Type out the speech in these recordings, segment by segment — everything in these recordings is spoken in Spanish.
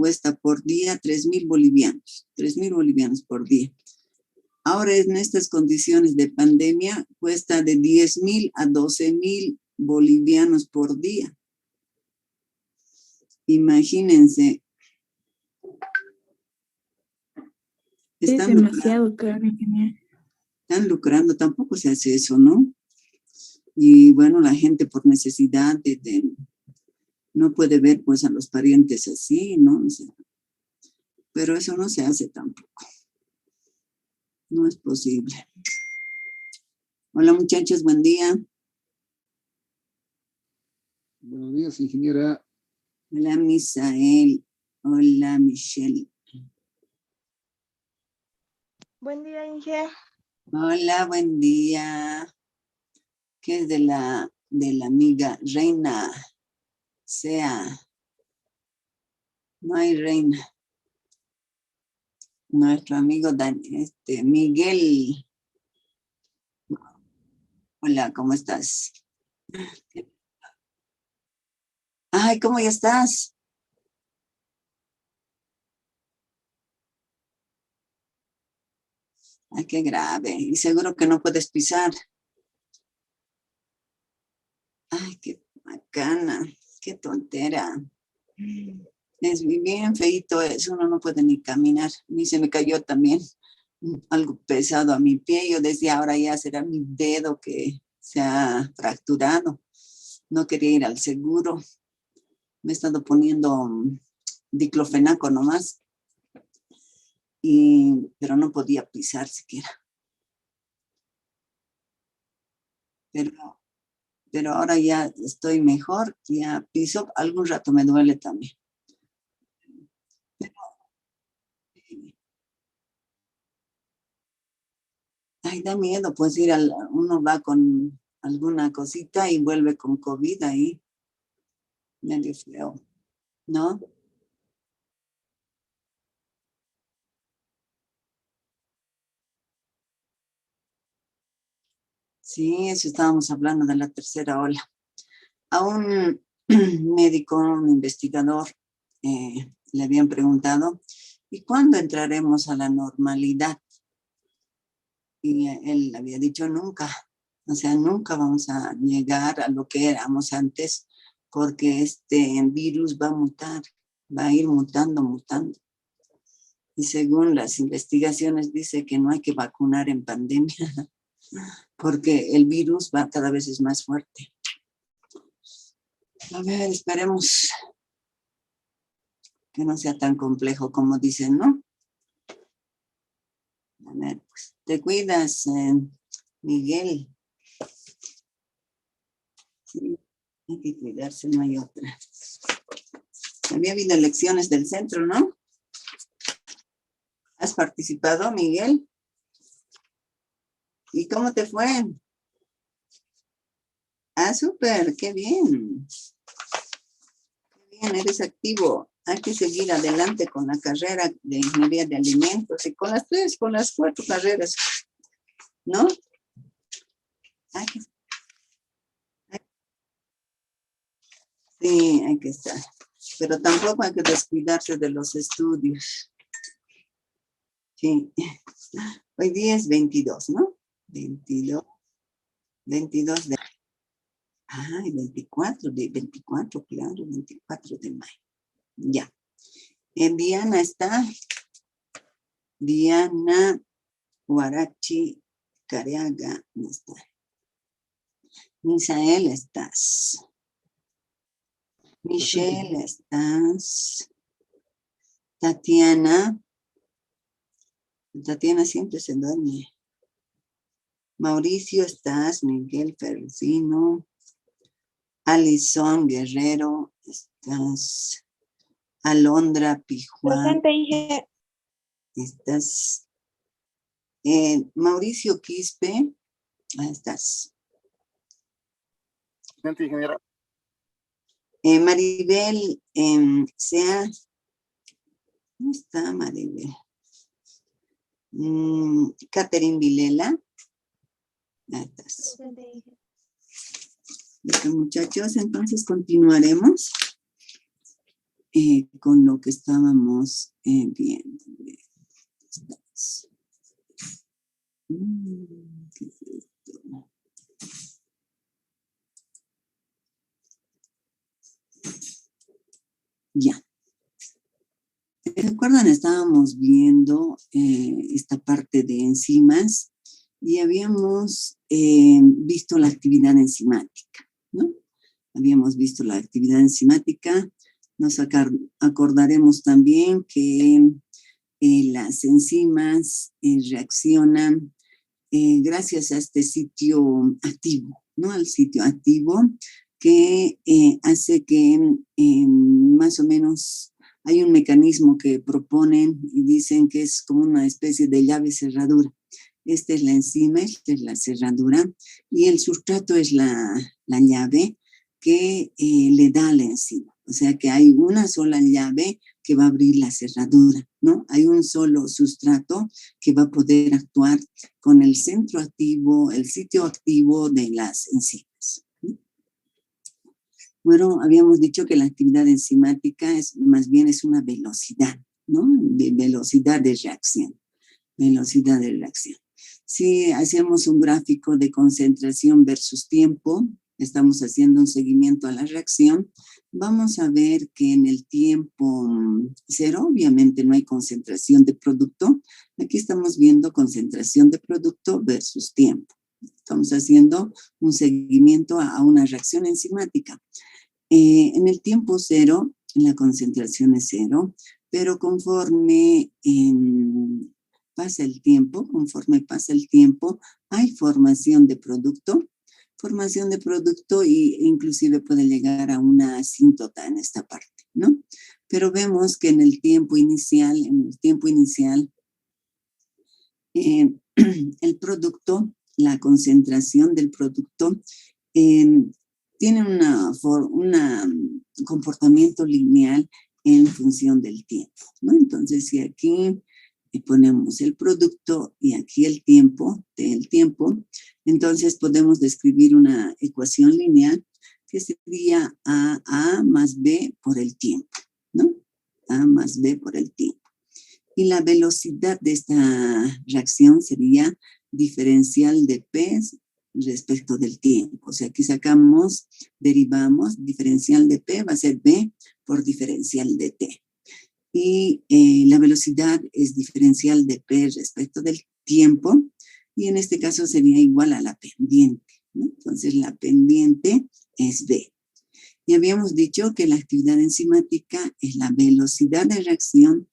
cuesta por día 3.000 bolivianos. 3.000 bolivianos por día. Ahora en estas condiciones de pandemia cuesta de 10.000 a 12.000 bolivianos por día. Imagínense. Es demasiado caro, ingeniero. Están lucrando, tampoco se hace eso, ¿no? Y bueno, la gente por necesidad no puede ver pues a los parientes así, ¿no? O sea, pero eso no se hace tampoco. No es posible. Hola muchachos, buen día. Buenos días, ingeniera. Hola Misael. Hola Michelle. Buen día, Inge. Hola, buen día. ¿Qué es de la amiga Reina? Sea. No hay Reina. Nuestro amigo Miguel. Hola, ¿cómo estás? Ay, ¿cómo ya estás? Ay, qué grave. Y seguro que no puedes pisar. Ay, qué bacana. Qué tontera. Es bien feíto eso, uno no puede ni caminar. A mí se me cayó también algo pesado a mi pie. Yo decía, ahora ya será mi dedo que se ha fracturado. No quería ir al seguro. Me he estado poniendo diclofenaco nomás. Pero no podía pisar siquiera. Pero ahora ya estoy mejor, ya piso, algún rato me duele también. Ay, da miedo, pues uno va con alguna cosita y vuelve con COVID ahí. Medio feo, ¿no? Sí, eso estábamos hablando de la tercera ola. A un médico, un investigador, le habían preguntado, ¿y cuándo entraremos a la normalidad? Y él había dicho nunca. O sea, nunca vamos a llegar a lo que éramos antes, porque este virus va a mutar, va a ir mutando. Y según las investigaciones dice que no hay que vacunar en pandemia, porque el virus va cada vez es más fuerte. A ver, esperemos que no sea tan complejo como dicen, ¿no? A ver, pues, te cuidas, Miguel. Sí, hay que cuidarse, no hay otra. Había habido elecciones del centro, ¿no? ¿Has participado, Miguel? ¿Y cómo te fue? Ah, súper, qué bien. Qué bien, eres activo. Hay que seguir adelante con la carrera de ingeniería de alimentos y con las 4 carreras, ¿no? Sí, hay que estar. Pero tampoco hay que descuidarse de los estudios. Sí. Hoy día es 22, ¿no? 22 de... Ay, 24, claro, 24 de mayo. Ya. Diana está. Diana Huarachi Careaga no está. Misael estás. Michelle estás. Tatiana siempre se duerme. Mauricio estás. Miguel Ferrusino. Alison Guerrero estás. Alondra Pijuán. Presente, Inge. Estás. Mauricio Quispe. Estás. Presente, ingeniera. Maribel Sea. ¿Cómo está Maribel? Catherine Vilela. Ahí estás. Bueno, muchachos, entonces continuaremos. con lo que estábamos viendo. ¿Qué es esto? Ya. ¿Recuerdan? Estábamos viendo esta parte de enzimas y habíamos visto la actividad enzimática, ¿no? Habíamos visto la actividad enzimática. Nos acordaremos también que las enzimas reaccionan gracias a este sitio activo, ¿no? Al sitio activo que hace que más o menos hay un mecanismo que proponen y dicen que es como una especie de llave cerradura. Esta es la enzima, esta es la cerradura y el sustrato es la llave que le da a la enzima. O sea que hay una sola llave que va a abrir la cerradura, ¿no? Hay un solo sustrato que va a poder actuar con el centro activo, el sitio activo de las enzimas. Bueno, habíamos dicho que la actividad enzimática más bien es una velocidad, ¿no? Velocidad de reacción. Velocidad de reacción. Si hacemos un gráfico de concentración versus tiempo, estamos haciendo un seguimiento a la reacción, vamos a ver que en el tiempo cero, obviamente no hay concentración de producto. Aquí estamos viendo concentración de producto versus tiempo. Estamos haciendo un seguimiento a una reacción enzimática. En el tiempo cero, la concentración es cero, pero conforme pasa el tiempo, hay formación de producto e inclusive puede llegar a una asíntota en esta parte, ¿no? Pero vemos que en el tiempo inicial, el producto, la concentración del producto tiene un comportamiento lineal en función del tiempo, ¿no? Entonces, si aquí ponemos el producto y aquí el tiempo, entonces podemos describir una ecuación lineal que sería A más B por el tiempo, ¿no? A más B por el tiempo. Y la velocidad de esta reacción sería diferencial de P respecto del tiempo. O sea, aquí derivamos, diferencial de P va a ser B por diferencial de T. Y la velocidad es diferencial de P respecto del tiempo, y en este caso sería igual a la pendiente, ¿no? Entonces la pendiente es B. Y habíamos dicho que la actividad enzimática es la velocidad de reacción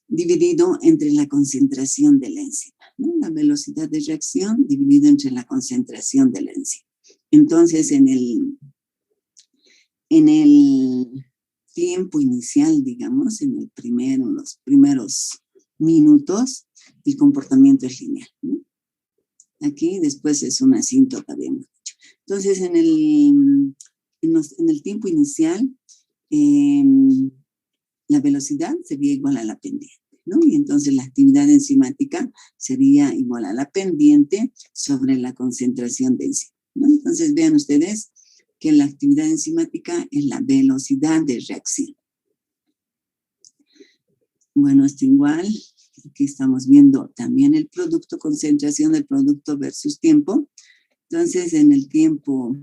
dividido entre la concentración de la enzima, ¿no? La velocidad de reacción dividido entre la concentración de la enzima. Entonces, en el tiempo inicial, digamos, en los primeros minutos, el comportamiento es lineal, ¿no? Aquí después es una asíntota, habíamos dicho. Entonces, en el tiempo inicial, la velocidad sería igual a la pendiente, ¿no? Y entonces la actividad enzimática sería igual a la pendiente sobre la concentración de enzima, ¿no? Entonces vean ustedes que la actividad enzimática es la velocidad de reacción. Bueno, esto igual, aquí estamos viendo también el producto, concentración del producto versus tiempo. Entonces, en el tiempo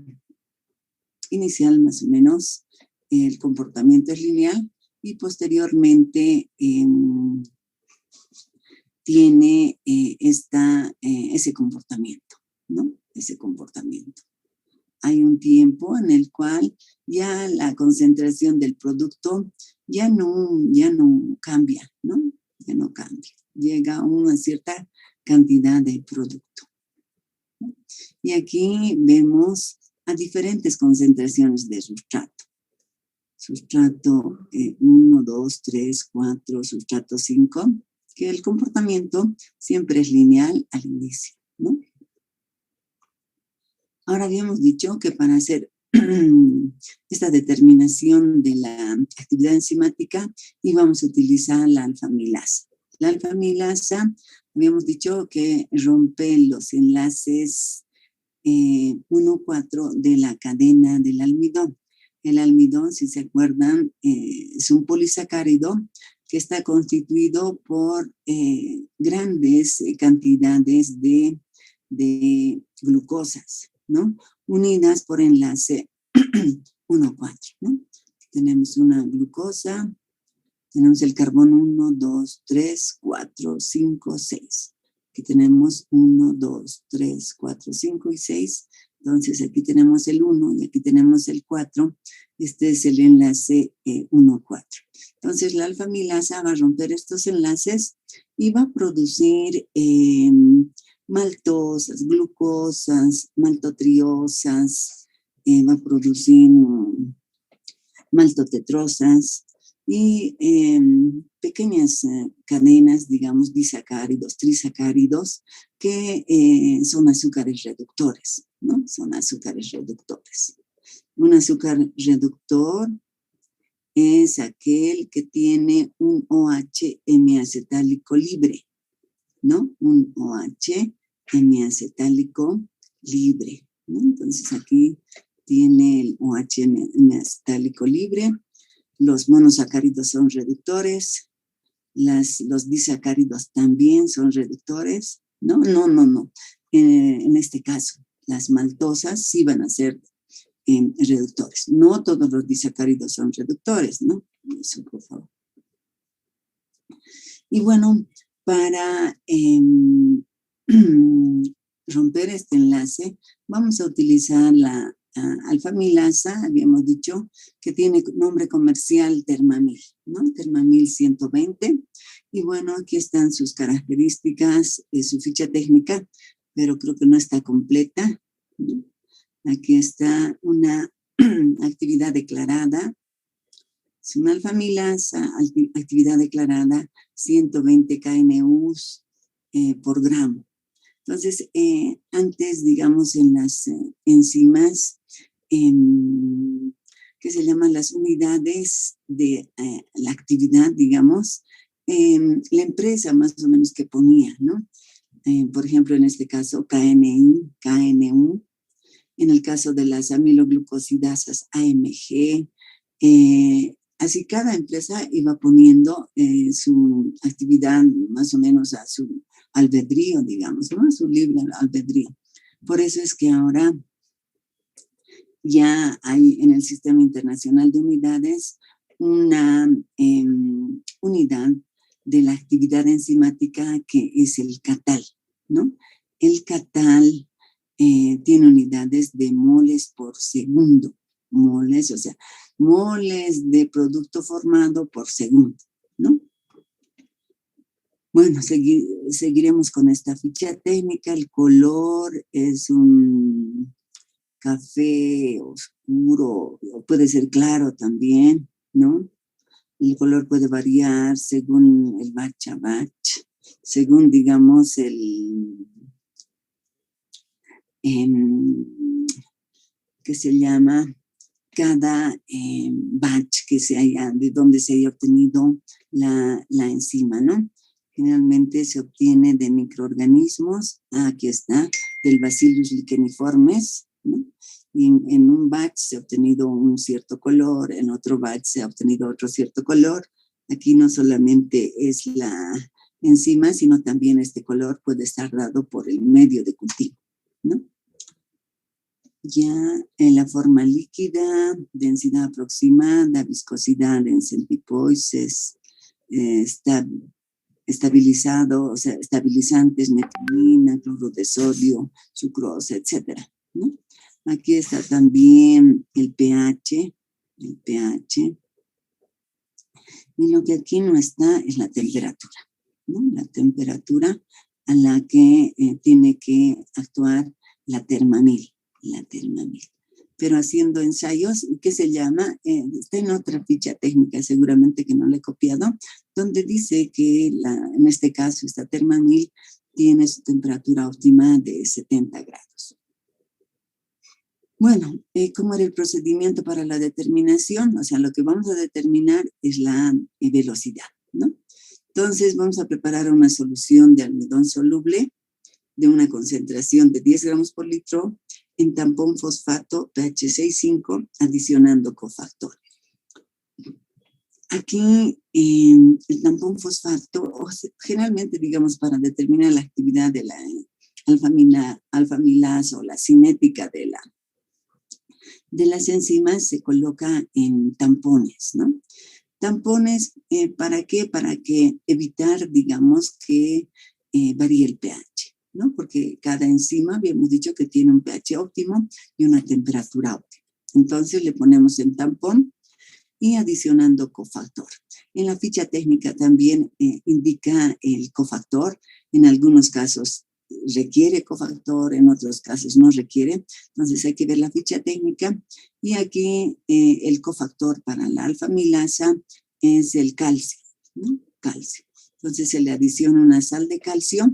inicial, más o menos, el comportamiento es lineal y posteriormente tiene ese comportamiento, ¿no? Ese comportamiento. Hay un tiempo en el cual ya la concentración del producto ya no cambia, ¿no? Ya no cambia. Llega a una cierta cantidad de producto, ¿no? Y aquí vemos a diferentes concentraciones de sustrato. Sustrato 1, 2, 3, 4, sustrato 5, que el comportamiento siempre es lineal al inicio, ¿no? Ahora habíamos dicho que para hacer esta determinación de la actividad enzimática íbamos a utilizar la alfa-amilasa. La alfa-amilasa, habíamos dicho que rompe los enlaces 1,4 de la cadena del almidón. El almidón, si se acuerdan, es un polisacárido que está constituido por grandes cantidades de glucosas, ¿no? Unidas por enlace 1,4, ¿no? Tenemos una glucosa, tenemos el carbono 1, 2, 3, 4, 5, 6. Aquí tenemos 1, 2, 3, 4, 5 y 6. Entonces aquí tenemos el 1 y aquí tenemos el 4. Este es el enlace 1, 4. Entonces la alfa-amilasa va a romper estos enlaces y va a producir maltosas, glucosas, maltotriosas, va a producir maltotetrosas y pequeñas cadenas, digamos, disacáridos, trisacáridos, que son azúcares reductores, ¿no? Son azúcares reductores. Un azúcar reductor es aquel que tiene un OH hemiacetálico libre, ¿no? Un OH hemiacetálico libre, ¿no? Entonces aquí tiene el OH hemiacetálico libre. Los monosacáridos son reductores, los disacáridos también son reductores. No. En este caso, las maltosas sí van a ser reductores. No todos los disacáridos son reductores, ¿no? Eso, por favor. Y bueno, para romper este enlace, vamos a utilizar la alfa-amilasa, habíamos dicho, que tiene nombre comercial Termamil, ¿no? Termamil 120. Y bueno, aquí están sus características, su ficha técnica, pero creo que no está completa, ¿no? Aquí está una actividad declarada. Es una alfa-amilasa, actividad declarada 120 KNUs por gramo. Entonces, antes, digamos, en las enzimas, que se llaman las unidades de la actividad, digamos, la empresa más o menos que ponía, ¿no? Por ejemplo, en este caso, KNI, KNU. En el caso de las amiloglucosidasas, AMG. Así cada empresa iba poniendo su actividad más o menos a su albedrío, digamos, ¿no? A su libre albedrío. Por eso es que ahora ya hay en el Sistema Internacional de Unidades una unidad de la actividad enzimática que es el CATAL, ¿no? El CATAL tiene unidades de moles por segundo. Moles, o sea, moles de producto formado por segundo, ¿no? Bueno, seguiremos con esta ficha técnica. El color es un café oscuro, o puede ser claro también, ¿no? El color puede variar según el batch a batch, según, digamos, que se llama cada batch que se haya, de donde se haya obtenido la enzima, ¿no? Generalmente se obtiene de microorganismos, aquí está, del Bacillus licheniformes, ¿no? Y en un batch se ha obtenido un cierto color, en otro batch se ha obtenido otro cierto color. Aquí no solamente es la enzima, sino también este color puede estar dado por el medio de cultivo, ¿no? Ya en la forma líquida, densidad aproximada, viscosidad en centipoises, estabilizado, o sea, estabilizantes, metionina, cloruro de sodio, sucrosa, etcétera, ¿no? Aquí está también el pH. Y lo que aquí no está es la temperatura, ¿no? La temperatura a la que tiene que actuar la Termamil. Pero haciendo ensayos, ¿qué se llama? Está en otra ficha técnica, seguramente que no la he copiado, donde dice que en este caso esta Termamil tiene su temperatura óptima de 70 grados. Bueno, ¿cómo era el procedimiento para la determinación? O sea, lo que vamos a determinar es la velocidad, ¿no? Entonces vamos a preparar una solución de almidón soluble de una concentración de 10 gramos por litro en tampón fosfato pH 6,5 adicionando cofactor. Aquí el tampón fosfato, generalmente digamos para determinar la actividad de la alfamilasa o la cinética de las enzimas se coloca en tampones, ¿no? Tampones, ¿para qué? Para que evitar, digamos, que varíe el pH, ¿no? Porque cada enzima, habíamos dicho que tiene un pH óptimo y una temperatura óptima. Entonces le ponemos en tampón y adicionando cofactor. En la ficha técnica también indica el cofactor. En algunos casos requiere cofactor, en otros casos no requiere. Entonces hay que ver la ficha técnica. Y aquí el cofactor para la alfamilasa es el calcio, ¿no? Calcio. Entonces se le adiciona una sal de calcio.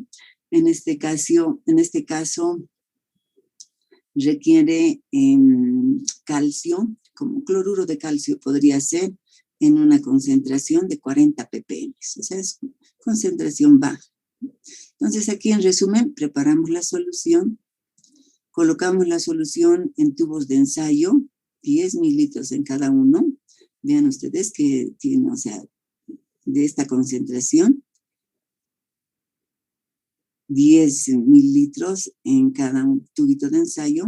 En este caso requiere calcio, como cloruro de calcio podría ser, en una concentración de 40 ppm. O sea, es concentración baja. Entonces aquí en resumen preparamos la solución, colocamos la solución en tubos de ensayo, 10 mililitros en cada uno. Vean ustedes que tiene, o sea, de esta concentración, 10 mililitros en cada tubito de ensayo.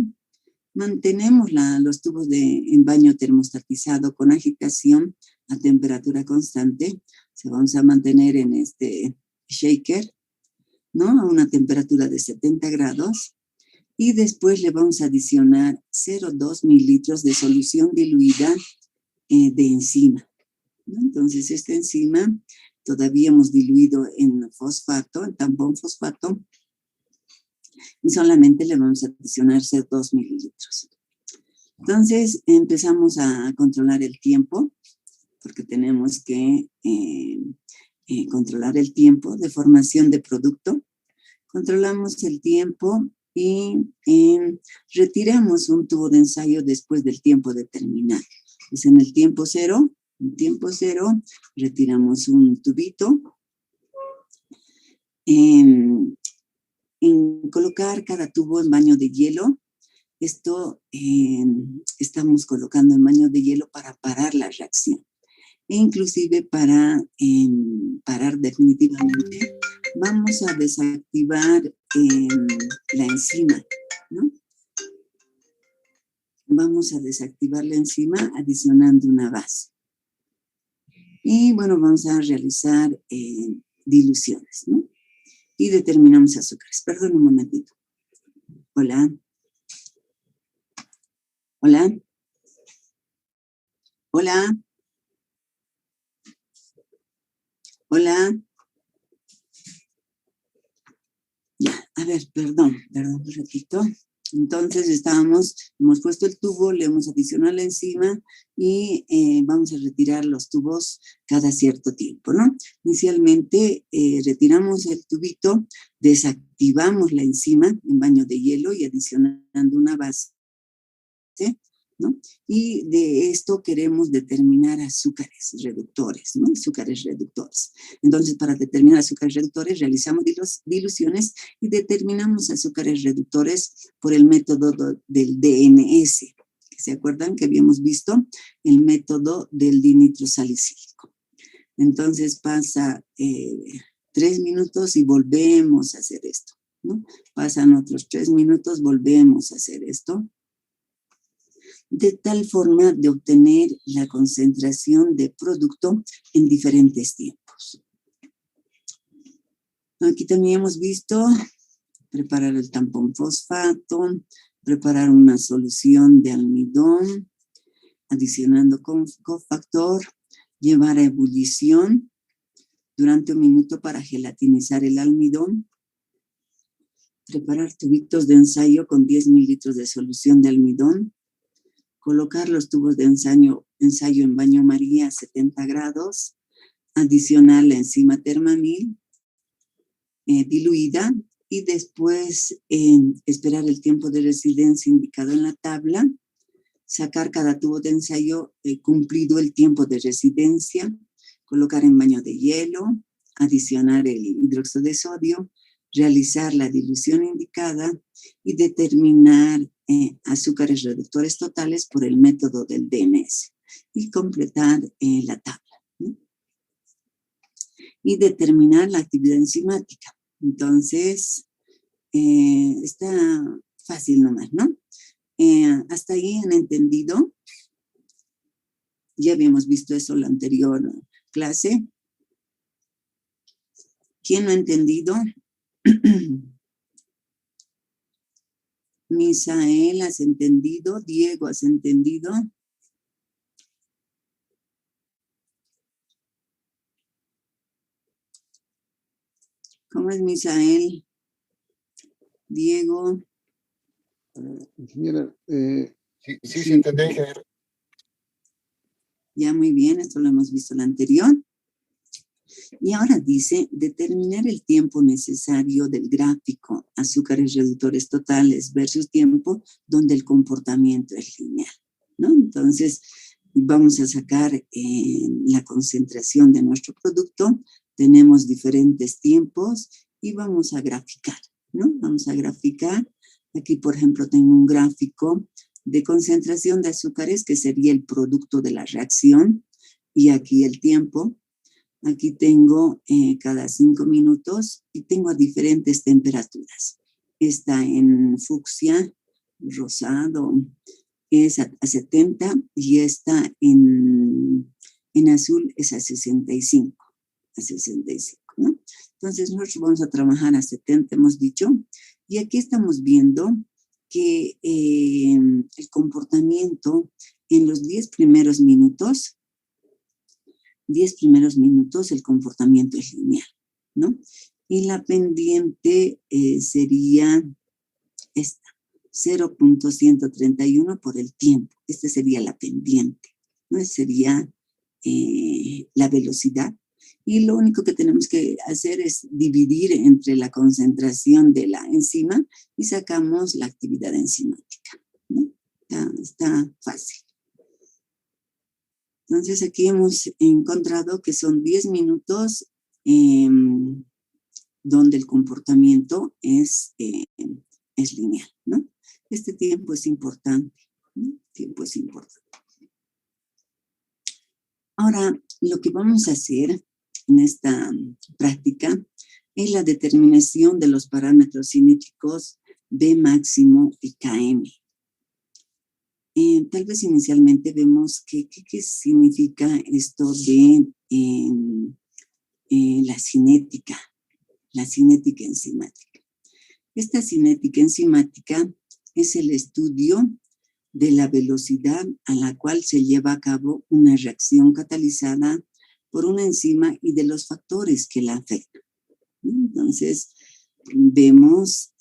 Mantenemos los tubos en baño termostatizado con agitación a temperatura constante. Se vamos a mantener en este shaker, ¿no? A una temperatura de 70 grados. Y después le vamos a adicionar 0,2 mililitros de solución diluida de enzima, ¿no? Entonces esta enzima todavía hemos diluido en fosfato, en tampón fosfato, y solamente le vamos a adicionar 2 mililitros. Entonces empezamos a controlar el tiempo, porque tenemos que controlar el tiempo de formación de producto. Controlamos el tiempo y retiramos un tubo de ensayo después del tiempo determinado. Pues en el tiempo cero, retiramos un tubito. En colocar cada tubo en baño de hielo. Esto estamos colocando en baño de hielo para parar la reacción. E inclusive para parar definitivamente, vamos a desactivar la enzima, ¿no? Vamos a desactivar la enzima adicionando una base. Y bueno, vamos a realizar diluciones, ¿no? Y determinamos azúcares. Perdón un momentito. Hola. Hola. Hola. Hola. Ya, a ver, perdón un ratito. Entonces hemos puesto el tubo, le hemos adicionado la enzima y vamos a retirar los tubos cada cierto tiempo, ¿no? Inicialmente retiramos el tubito, desactivamos la enzima en baño de hielo y adicionando una base, ¿no? Y de esto queremos determinar azúcares reductores, ¿no? Azúcares reductores. Entonces, para determinar azúcares reductores, realizamos diluciones y determinamos azúcares reductores por el método del DNS. ¿Se acuerdan que habíamos visto el método del dinitrosalicílico? Entonces, pasa 3 minutos y volvemos a hacer esto, ¿no? Pasan otros 3 minutos, volvemos a hacer esto, de tal forma de obtener la concentración de producto en diferentes tiempos. Aquí también hemos visto preparar el tampón fosfato, preparar una solución de almidón, adicionando cofactor, llevar a ebullición durante 1 minuto para gelatinizar el almidón, preparar tubitos de ensayo con 10 mililitros de solución de almidón, colocar los tubos de ensayo en baño María a 70 grados, adicionar la enzima Termamil diluida y después esperar el tiempo de residencia indicado en la tabla, sacar cada tubo de ensayo cumplido el tiempo de residencia, colocar en baño de hielo, adicionar el hidróxido de sodio, realizar la dilución indicada y determinar azúcares reductores totales por el método del DMS y completar la tabla, ¿no? Y determinar la actividad enzimática. Entonces, está fácil nomás, ¿no? Hasta ahí han entendido. Ya habíamos visto eso en la anterior clase. ¿Quién no ha entendido? Misael, ¿has entendido? Diego, ¿has entendido? ¿Cómo es Misael? Diego. Ingeniera. Sí, entendí, ingeniero. Ya, muy bien, esto lo hemos visto en la anterior. Y ahora dice, determinar el tiempo necesario del gráfico azúcares reductores totales versus tiempo donde el comportamiento es lineal, ¿no? Entonces, vamos a sacar la concentración de nuestro producto, tenemos diferentes tiempos y vamos a graficar, ¿no? Vamos a graficar, aquí por ejemplo tengo un gráfico de concentración de azúcares que sería el producto de la reacción y aquí el tiempo. Aquí tengo cada 5 minutos y tengo a diferentes temperaturas. Está en fucsia, rosado, es a 70 y está en azul es a 65, ¿no? Entonces nosotros vamos a trabajar a 70, hemos dicho, y aquí estamos viendo que el comportamiento en los 10 primeros minutos, el comportamiento es lineal, ¿no? Y la pendiente sería esta, 0.131 por el tiempo. Esta sería la pendiente, ¿no? Sería la velocidad. Y lo único que tenemos que hacer es dividir entre la concentración de la enzima y sacamos la actividad enzimática, ¿no? Está fácil. Entonces aquí hemos encontrado que son 10 minutos donde el comportamiento es lineal, ¿no? Este tiempo es importante, ¿no? Tiempo es importante. Ahora, lo que vamos a hacer en esta práctica es la determinación de los parámetros cinéticos B máximo y KM. Tal vez inicialmente vemos qué significa esto de la cinética enzimática. Esta cinética enzimática es el estudio de la velocidad a la cual se lleva a cabo una reacción catalizada por una enzima y de los factores que la afectan. Entonces, vemos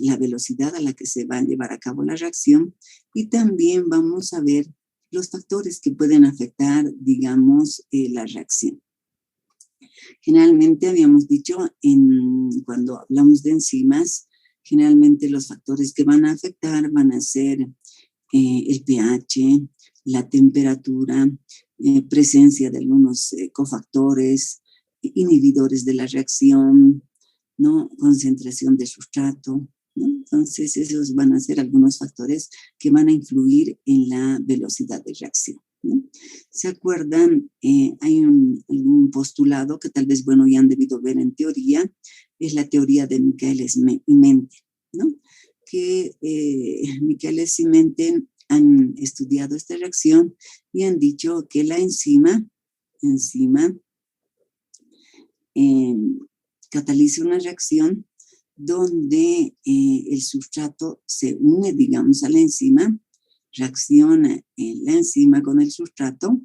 la velocidad a la que se va a llevar a cabo la reacción y también vamos a ver los factores que pueden afectar, digamos, la reacción. Generalmente habíamos dicho, cuando hablamos de enzimas, generalmente los factores que van a afectar van a ser el pH, la temperatura, presencia de algunos cofactores, inhibidores de la reacción, ¿no? Concentración de sustrato, ¿no? Entonces esos van a ser algunos factores que van a influir en la velocidad de reacción, ¿no? ¿Se acuerdan? Hay un postulado que tal vez, bueno, ya han debido ver en teoría, es la teoría de Michaelis y Menten, ¿no? Que Michaelis y Menten han estudiado esta reacción y han dicho que la enzima cataliza una reacción donde el sustrato se une, digamos, a la enzima, reacciona la enzima con el sustrato,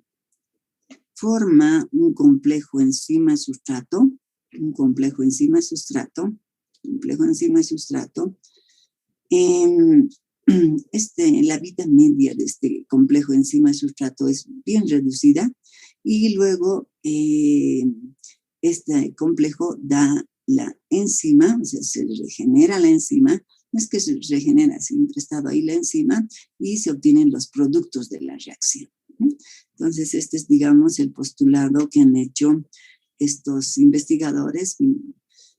forma un complejo enzima-sustrato, la vida media de este complejo enzima-sustrato es bien reducida y luego este complejo da la enzima, o sea, se regenera la enzima, no es que se regenera, siempre ha estado ahí la enzima y se obtienen los productos de la reacción. Entonces, este es, digamos, el postulado que han hecho estos investigadores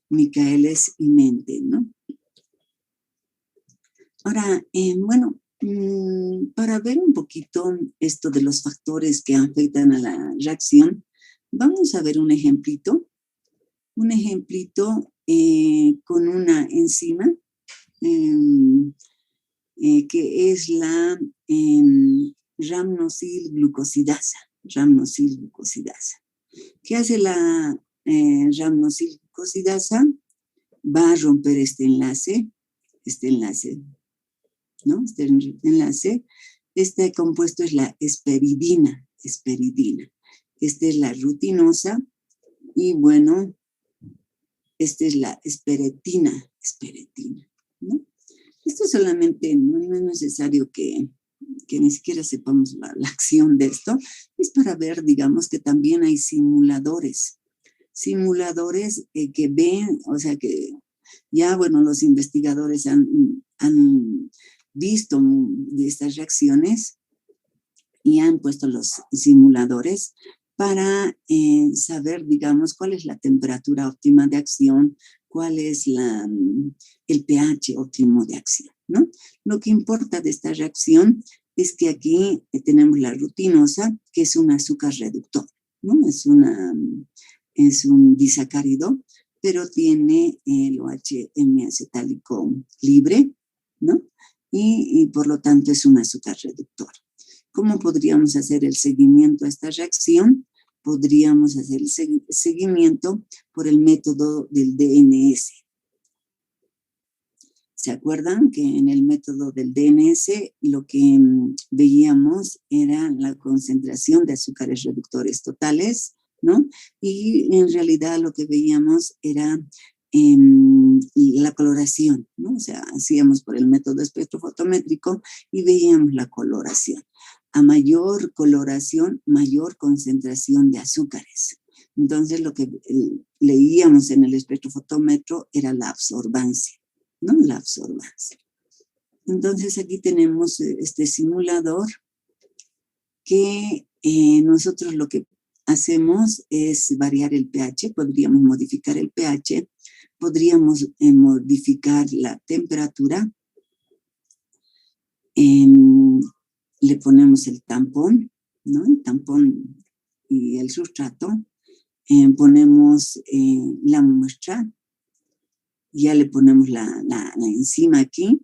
Michaelis y Mente, ¿no? Ahora, bueno, para ver un poquito esto de los factores que afectan a la reacción, vamos a ver un ejemplito con una enzima que es la rhamnosilglucosidasa. ¿Qué hace la rhamnosilglucosidasa? Va a romper este enlace, ¿no? Este enlace. Este compuesto es la esperidina. Esta es la rutinosa y bueno, esta es la esperetina, ¿no? Esto solamente no es necesario que ni siquiera sepamos la acción de esto, es para ver, digamos, que también hay simuladores que ven, o sea que ya, bueno, los investigadores han visto de estas reacciones y han puesto los simuladores para saber, digamos, cuál es la temperatura óptima de acción, cuál es el pH óptimo de acción, ¿no? Lo que importa de esta reacción es que aquí tenemos la rutinosa, que es un azúcar reductor, ¿no? Es un disacárido, pero tiene el OH M-acetálico libre, ¿no? Y por lo tanto es un azúcar reductor. ¿Cómo podríamos hacer el seguimiento a esta reacción? Podríamos hacer el seguimiento por el método del DNS. ¿Se acuerdan que en el método del DNS lo que veíamos era la concentración de azúcares reductores totales, ¿no? Y en realidad lo que veíamos era la coloración, ¿no? O sea, hacíamos por el método espectrofotométrico y veíamos la coloración. A mayor coloración, mayor concentración de azúcares. Entonces, lo que leíamos en el espectrofotómetro era la absorbancia, ¿no? La absorbancia. Entonces, aquí tenemos este simulador que nosotros lo que hacemos es variar el pH, podríamos modificar el pH, podríamos modificar la temperatura, le ponemos el tampón, ¿no? El tampón y el sustrato, ponemos la muestra, ya le ponemos la enzima aquí,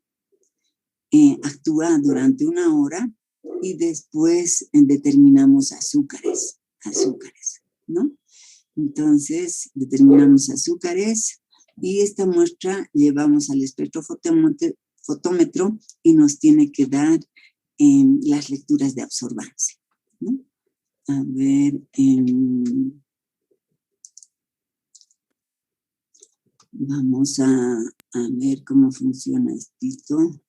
actúa durante 1 hora y después determinamos azúcares, ¿no? Entonces, determinamos azúcares y esta muestra llevamos al espectrofotómetro y nos tiene que dar las lecturas de absorbancia, ¿no? A ver, vamos a ver cómo funciona esto.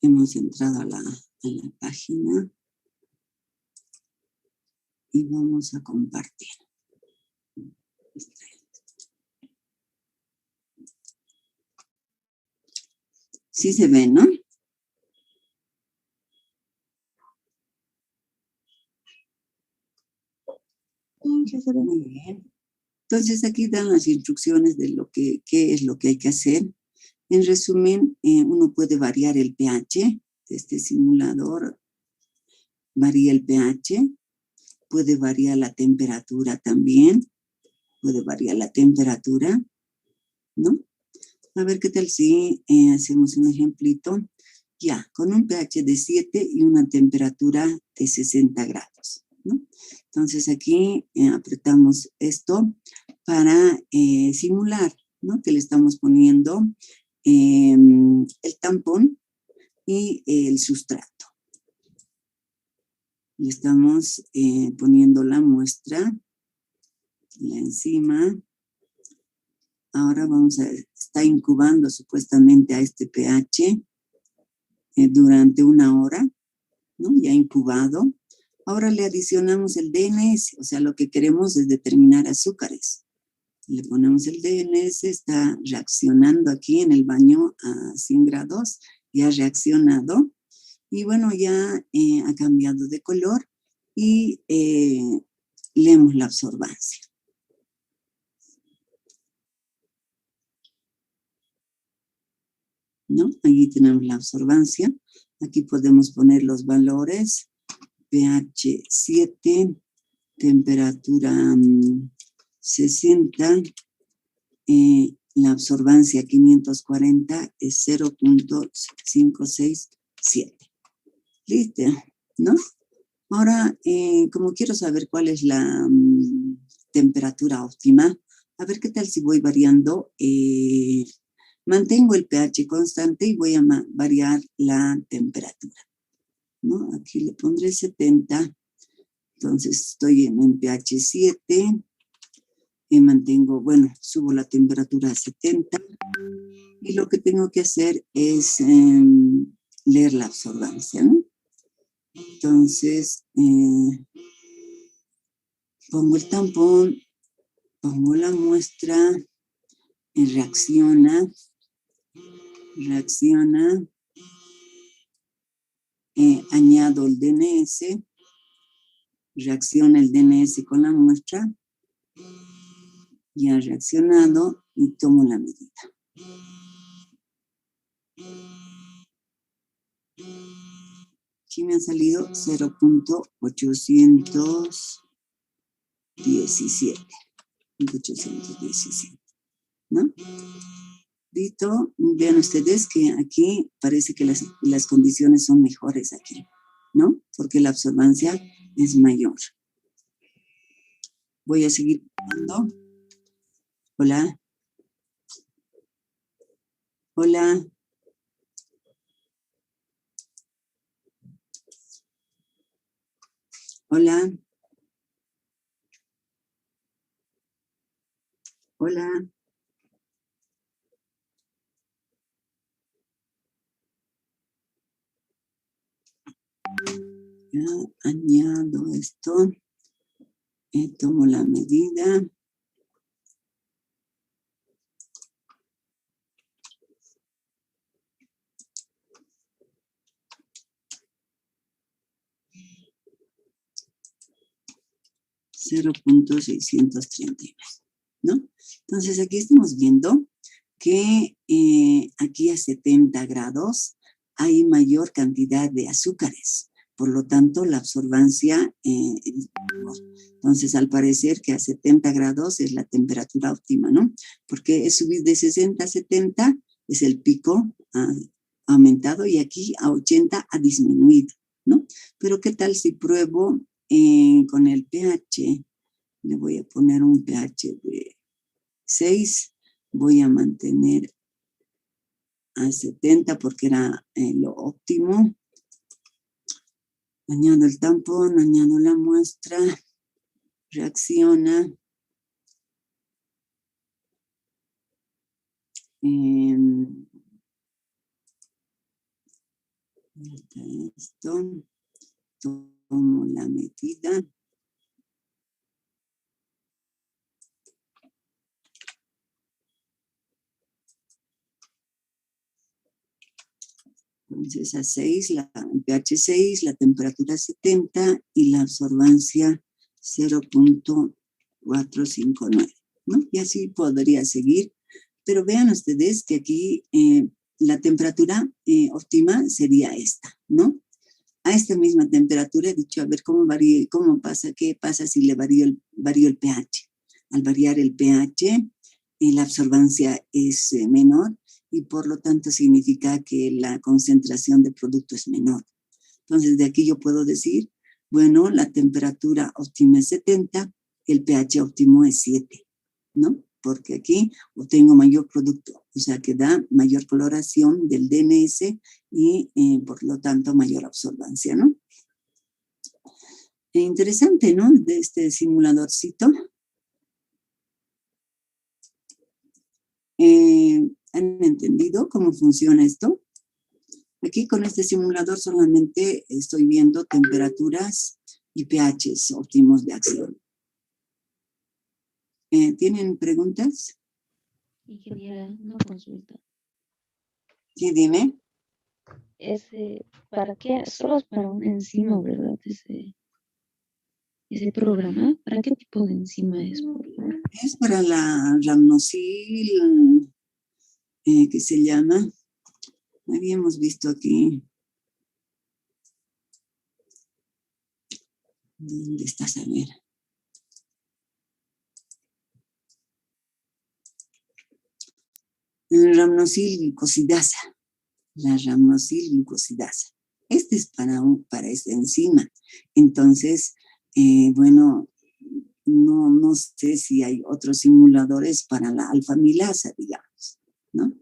Hemos entrado a la página y vamos a compartir. Sí se ve, ¿no? Muy bien. Entonces aquí dan las instrucciones de qué es lo que hay que hacer. En resumen, uno puede variar el pH de este simulador, varía el pH, puede variar la temperatura también, ¿no? A ver qué tal si hacemos un ejemplito. Ya, con un pH de 7 y una temperatura de 60 grados, ¿no? Entonces aquí apretamos esto para simular, ¿no? Que le estamos poniendo el tampón y el sustrato, Le estamos poniendo la muestra, la enzima. Ahora está incubando supuestamente a este pH durante 1 hora, ¿no? Ya incubado. Ahora le adicionamos el DNS, o sea, lo que queremos es determinar azúcares. Le ponemos el DNS, está reaccionando aquí en el baño a 100 grados, ya ha reaccionado. Y bueno, ya ha cambiado de color y leemos la absorbancia. ¿No? Aquí tenemos la absorbancia. Aquí podemos poner los valores. pH 7, temperatura 60, la absorbancia 540 es 0.567. Listo, ¿no? Ahora, como quiero saber cuál es la temperatura óptima, a ver qué tal si voy variando. Mantengo el pH constante y voy a variar la temperatura, ¿no? Aquí le pondré 70. Entonces estoy en pH 7. Y mantengo, bueno, subo la temperatura a 70. Y lo que tengo que hacer es leer la absorbancia, ¿no? Entonces, pongo el tampón, pongo la muestra, reacciona, añado el DNS, reacciona el DNS con la muestra, ya ha reaccionado y tomo la medida. Aquí me han salido 0.817, ¿no? Listo, vean ustedes que aquí parece que las condiciones son mejores aquí, ¿no? Porque la absorbancia es mayor. Voy a seguir probando. Hola. Hola. Hola. Hola. Ya añado esto. Tomo la medida. .639, ¿no? Entonces aquí estamos viendo que aquí a 70 grados hay mayor cantidad de azúcares. Por lo tanto, la absorbancia es mejor. Entonces, al parecer que a 70 grados es la temperatura óptima, ¿no? Porque es subir de 60 a 70, es el pico aumentado, y aquí a 80 ha disminuido, ¿no? Pero ¿qué tal si pruebo con el pH? Le voy a poner un pH de 6. Voy a mantener a 70 porque era lo óptimo. Añado el tampón, añado la muestra, reacciona. Esto, tomo la medida. Entonces a 6, el pH 6, la temperatura 70 y la absorbancia 0.459, ¿no? Y así podría seguir. Pero vean ustedes que aquí la temperatura óptima sería esta, ¿no? A esta misma temperatura he dicho, a ver cómo varía, cómo pasa, qué pasa si le varío el pH. Al variar el pH, la absorbancia es menor, y por lo tanto significa que la concentración de producto es menor. Entonces, de aquí yo puedo decir, bueno, la temperatura óptima es 70, el pH óptimo es 7, ¿no? Porque aquí obtengo mayor producto, o sea que da mayor coloración del DNS y por lo tanto mayor absorbancia, ¿no? Interesante, ¿no? De este simuladorcito. ¿Han entendido cómo funciona esto? Aquí con este simulador solamente estoy viendo temperaturas y pHs óptimos de acción. ¿Tienen preguntas? Ingeniera, una consulta. Sí, dime. ¿Para qué? Solo es para una enzima, ¿verdad? Ese programa, ¿para qué tipo de enzima es, por favor? Es para la rhamnosil, que se llama, habíamos visto aquí. ¿Dónde estás? A ver. Rhamnosil-glucosidasa. La rhamnosil-glucosidasa. Este es para esta enzima. Entonces, bueno, no sé si hay otros simuladores para la alfa-amilasa, digamos, ¿no?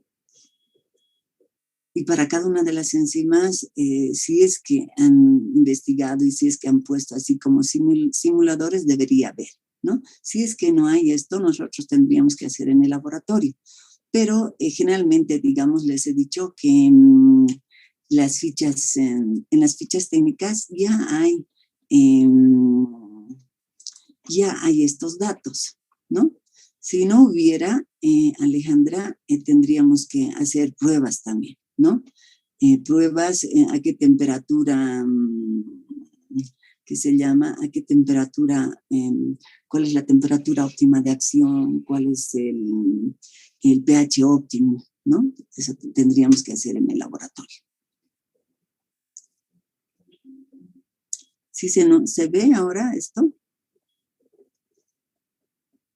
Y para cada una de las enzimas, si es que han investigado y si es que han puesto así como simuladores, debería haber, ¿no? Si es que no hay esto, nosotros tendríamos que hacer en el laboratorio. Pero generalmente, digamos, les he dicho que en las fichas técnicas ya hay estos datos, ¿no? Si no hubiera, Alejandra, tendríamos que hacer pruebas también, ¿no? Pruebas a qué temperatura, ¿qué se llama? A qué temperatura, cuál es la temperatura óptima de acción, cuál es el pH óptimo, ¿no? Eso tendríamos que hacer en el laboratorio. ¿Sí se ve ahora esto?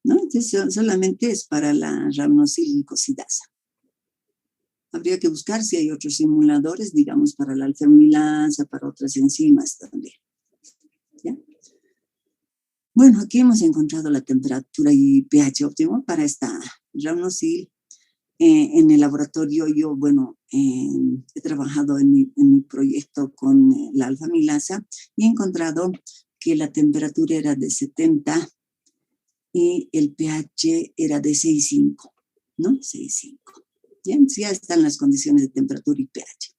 ¿No? Entonces solamente es para la rhamnosil-glucosidasa. Habría que buscar si hay otros simuladores, digamos, para la alfa-amilasa, para otras enzimas también. ¿Ya? Bueno, aquí hemos encontrado la temperatura y pH óptimo para esta rhamnosil. En el laboratorio yo, bueno, he trabajado en mi proyecto con la alfa-amilasa y he encontrado que la temperatura era de 70 y el pH era de 6,5, ¿no? 6,5. Bien, ya están las condiciones de temperatura y pH.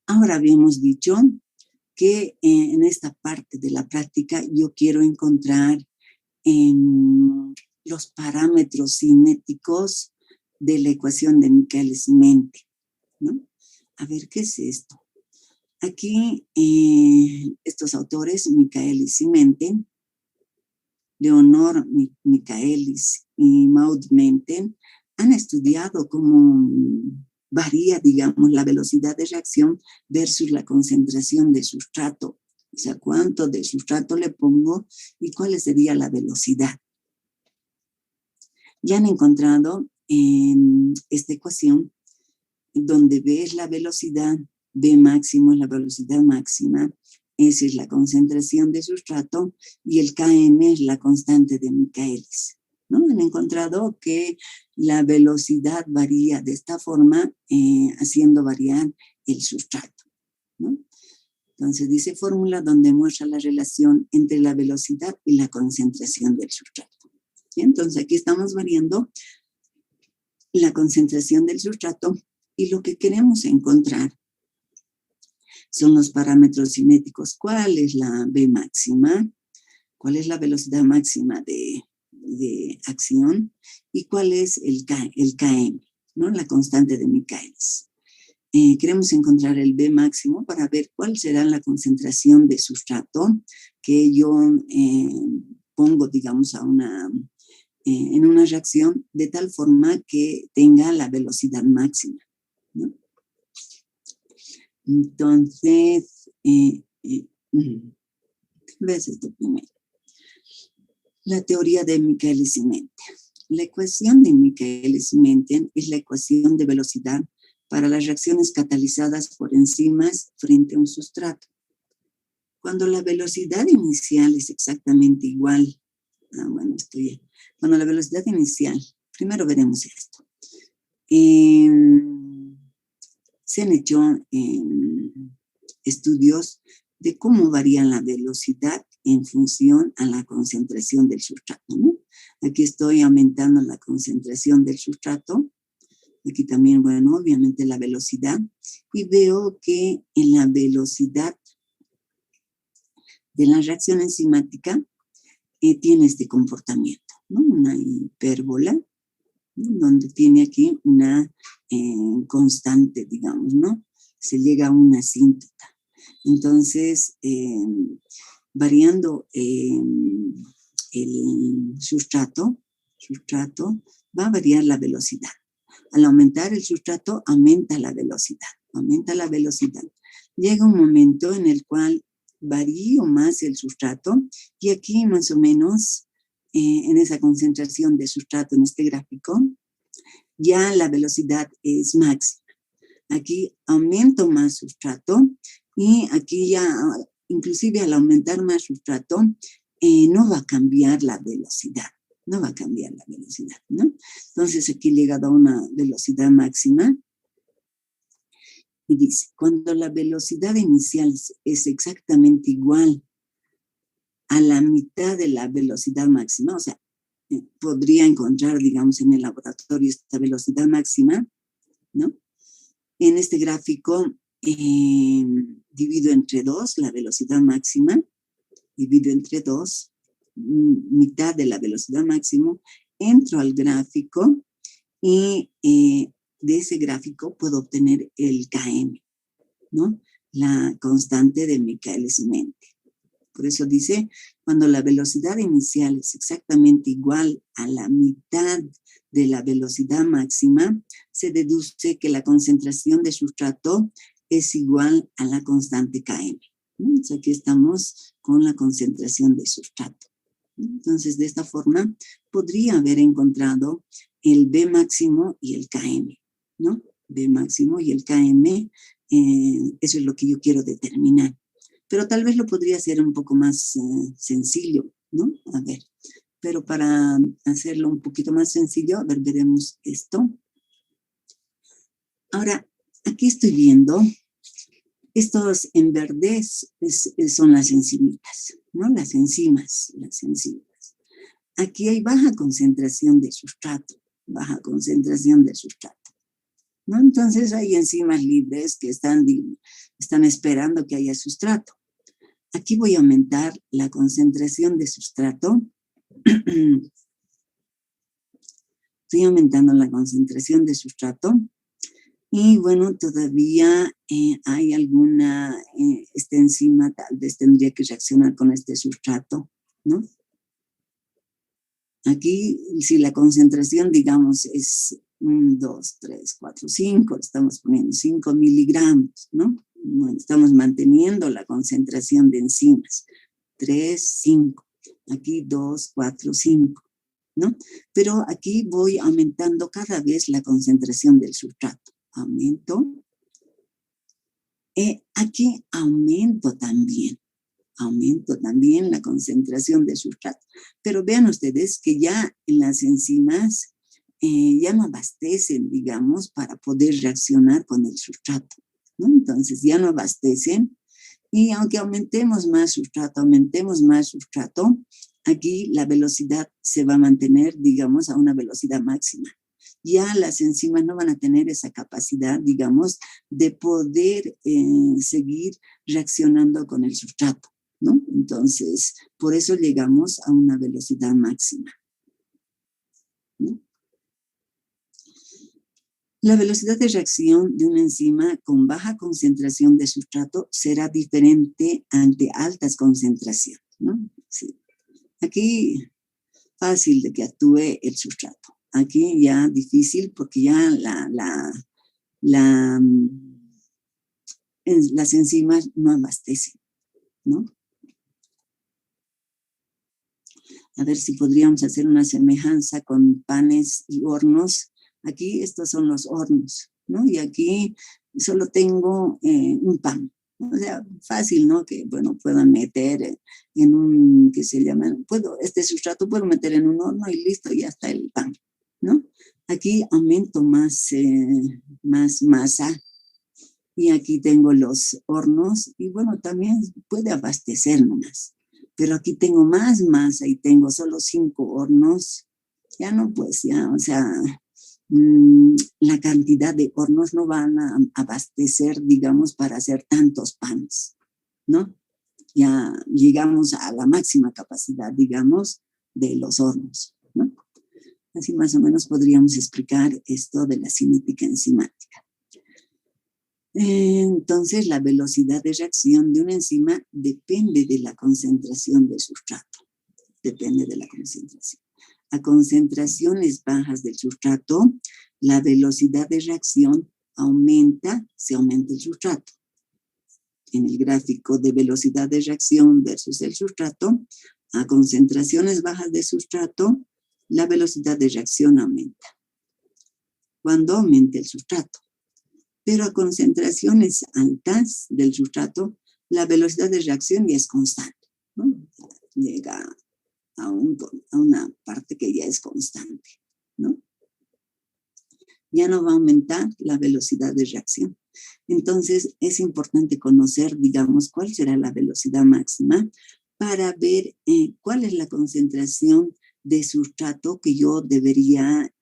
Ahora habíamos dicho que en esta parte de la práctica yo quiero encontrar los parámetros cinéticos de la ecuación de Michaelis-Menten, ¿no? A ver, ¿qué es esto? Aquí estos autores, Michaelis y Menten, Leonor Michaelis y Maud Menten, han estudiado cómo varía, digamos, la velocidad de reacción versus la concentración de sustrato. O sea, cuánto de sustrato le pongo y cuál sería la velocidad. Ya han encontrado esta ecuación donde B es la velocidad, B máximo es la velocidad máxima, S es la concentración de sustrato y el Km es la constante de Michaelis, ¿no? Han encontrado que la velocidad varía de esta forma, haciendo variar el sustrato, ¿no? Entonces dice fórmula donde muestra la relación entre la velocidad y la concentración del sustrato. ¿Sí? Entonces aquí estamos variando la concentración del sustrato y lo que queremos encontrar son los parámetros cinéticos. ¿Cuál es la B máxima? ¿Cuál es la velocidad máxima de acción? ¿Y cuál es el Km, ¿no? La constante de Michaelis. Queremos encontrar el B máximo para ver cuál será la concentración de sustrato que yo pongo, digamos, en una reacción de tal forma que tenga la velocidad máxima, ¿no? Entonces, ¿ves esto primero? La teoría de Michaelis y Menten. La ecuación de Michaelis y Menten es la ecuación de velocidad para las reacciones catalizadas por enzimas frente a un sustrato. Cuando la velocidad inicial es exactamente igual, cuando la velocidad inicial, primero veremos esto. Se han hecho estudios de cómo varía la velocidad en función a la concentración del sustrato, ¿no? Aquí estoy aumentando la concentración del sustrato. Aquí también, bueno, obviamente la velocidad. Y veo que en la velocidad de la reacción enzimática tiene este comportamiento, ¿no? Una hipérbola, ¿no? Donde tiene aquí una constante, digamos, ¿no? Se llega a una asíntota. Entonces, variando el sustrato, va a variar la velocidad. Al aumentar el sustrato, aumenta la velocidad. Llega un momento en el cual varío más el sustrato y aquí más o menos en esa concentración de sustrato en este gráfico, ya la velocidad es máxima. Aquí aumento más sustrato y aquí ya, inclusive al aumentar más sustrato, no va a cambiar la velocidad. ¿No? Entonces aquí he llegado a una velocidad máxima y dice, cuando la velocidad inicial es exactamente igual a la mitad de la velocidad máxima, o sea, podría encontrar, digamos, en el laboratorio esta velocidad máxima, ¿no? En este gráfico divido entre 2 la velocidad máxima, divido entre 2, mitad de la velocidad máxima, entro al gráfico y de ese gráfico puedo obtener el Km, ¿no? La constante de Michaelis-Menten. Por eso dice, cuando la velocidad inicial es exactamente igual a la mitad de la velocidad máxima, se deduce que la concentración de sustrato es igual a la constante Km. Entonces aquí estamos con la concentración de sustrato. Entonces, de esta forma, podría haber encontrado el B máximo y el Km, ¿no? B máximo y el Km, eso es lo que yo quiero determinar. Pero tal vez lo podría hacer un poco más sencillo, ¿no? A ver, pero para hacerlo un poquito más sencillo, a ver, veremos esto. Ahora, aquí estoy viendo, estos en verde son las enzimitas, ¿no? Las enzimas. Aquí hay baja concentración de sustrato, ¿no? Entonces hay enzimas libres que están esperando que haya sustrato. Aquí voy a aumentar la concentración de sustrato. Estoy aumentando la concentración de sustrato. Y bueno, todavía hay alguna, esta enzima tal vez tendría que reaccionar con este sustrato, ¿no? Aquí, si la concentración, digamos, es 1, 2, 3, 4, 5, estamos poniendo 5 miligramos, ¿no? Bueno, estamos manteniendo la concentración de enzimas. 3, 5. Aquí 2, 4, 5, ¿no? Pero aquí voy aumentando cada vez la concentración del sustrato. Aumento. Aquí aumento también la concentración de sustrato. Pero vean ustedes que ya en las enzimas ya no abastecen, digamos, para poder reaccionar con el sustrato, ¿no? Entonces ya no abastecen y aunque aumentemos más sustrato, aquí la velocidad se va a mantener, digamos, a una velocidad máxima. Ya las enzimas no van a tener esa capacidad, digamos, de poder seguir reaccionando con el sustrato, ¿no? Entonces, por eso llegamos a una velocidad máxima, ¿no? La velocidad de reacción de una enzima con baja concentración de sustrato será diferente ante altas concentraciones, ¿no? Sí. Aquí, fácil de que actúe el sustrato. Aquí ya difícil porque ya las enzimas no abastecen, ¿no? A ver si podríamos hacer una semejanza con panes y hornos. Aquí estos son los hornos, ¿no? Y aquí solo tengo un pan. O sea, fácil, ¿no? Que, bueno, puedan meter en un, ¿qué se llama? Este sustrato puedo meter en un horno y listo, ya está el pan, ¿no? Aquí aumento más masa, Y aquí tengo los hornos y bueno, también puede abastecer nomás. Pero aquí tengo más masa y tengo solo 5 hornos. Ya no, pues ya, o sea, la cantidad de hornos no van a abastecer, digamos, para hacer tantos panes, ¿no? Ya llegamos a la máxima capacidad, digamos, de los hornos, ¿no? Así más o menos podríamos explicar esto de la cinética enzimática. Entonces, la velocidad de reacción de una enzima depende de la concentración del sustrato. Depende de la concentración. A concentraciones bajas del sustrato, la velocidad de reacción aumenta, se aumenta el sustrato. En el gráfico de velocidad de reacción versus el sustrato, a concentraciones bajas de sustrato, la velocidad de reacción aumenta. Cuando aumente el sustrato. Pero a concentraciones altas del sustrato, la velocidad de reacción ya es constante, ¿no? Llega a una parte que ya es constante, ¿no? Ya no va a aumentar la velocidad de reacción. Entonces, es importante conocer, digamos, cuál será la velocidad máxima para ver cuál es la concentración de sustrato que yo debería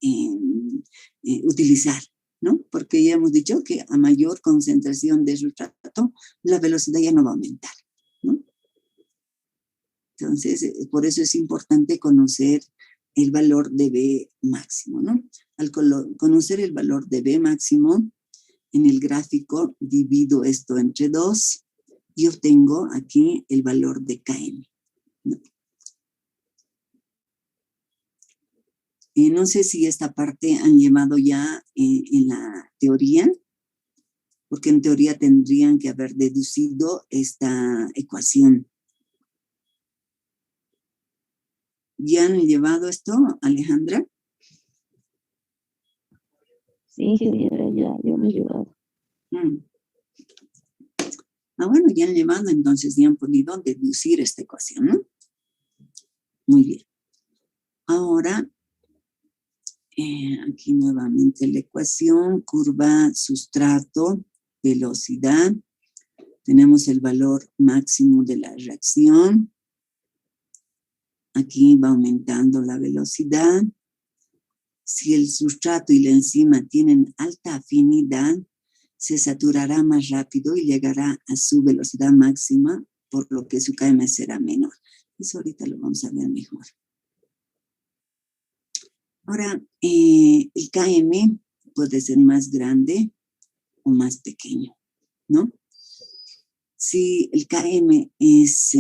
utilizar, ¿no? Porque ya hemos dicho que a mayor concentración de sustrato, la velocidad ya no va a aumentar, ¿no? Entonces, por eso es importante conocer el valor de B máximo, ¿no? Al conocer el valor de B máximo, en el gráfico divido esto entre 2 y obtengo aquí el valor de Km, ¿no? No sé si esta parte han llevado ya en la teoría, porque en teoría tendrían que haber deducido esta ecuación. ¿Ya han llevado esto, Alejandra? Sí, ingeniera, ya me he llevado. Bueno, ya han llevado, entonces ya han podido deducir esta ecuación, ¿no? Muy bien. Ahora, aquí nuevamente la ecuación, curva, sustrato, velocidad. Tenemos el valor máximo de la reacción. Aquí va aumentando la velocidad. Si el sustrato y la enzima tienen alta afinidad, se saturará más rápido y llegará a su velocidad máxima, por lo que su Km será menor. Eso ahorita lo vamos a ver mejor. Ahora, el Km puede ser más grande o más pequeño, ¿no? Si el Km es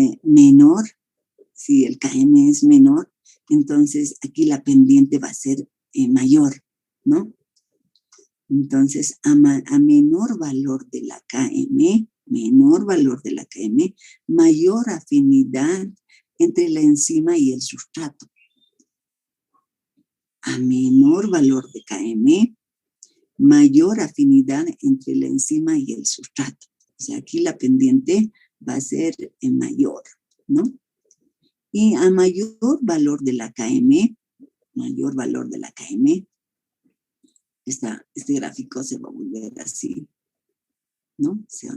menor, entonces aquí la pendiente va a ser mayor, ¿no? Entonces, a menor valor de la Km, mayor afinidad entre la enzima y el sustrato. A menor valor de Km, mayor afinidad entre la enzima y el sustrato. O sea, aquí la pendiente va a ser mayor, ¿no? Y a mayor valor de la Km, este gráfico se va a volver así, ¿no? O sea,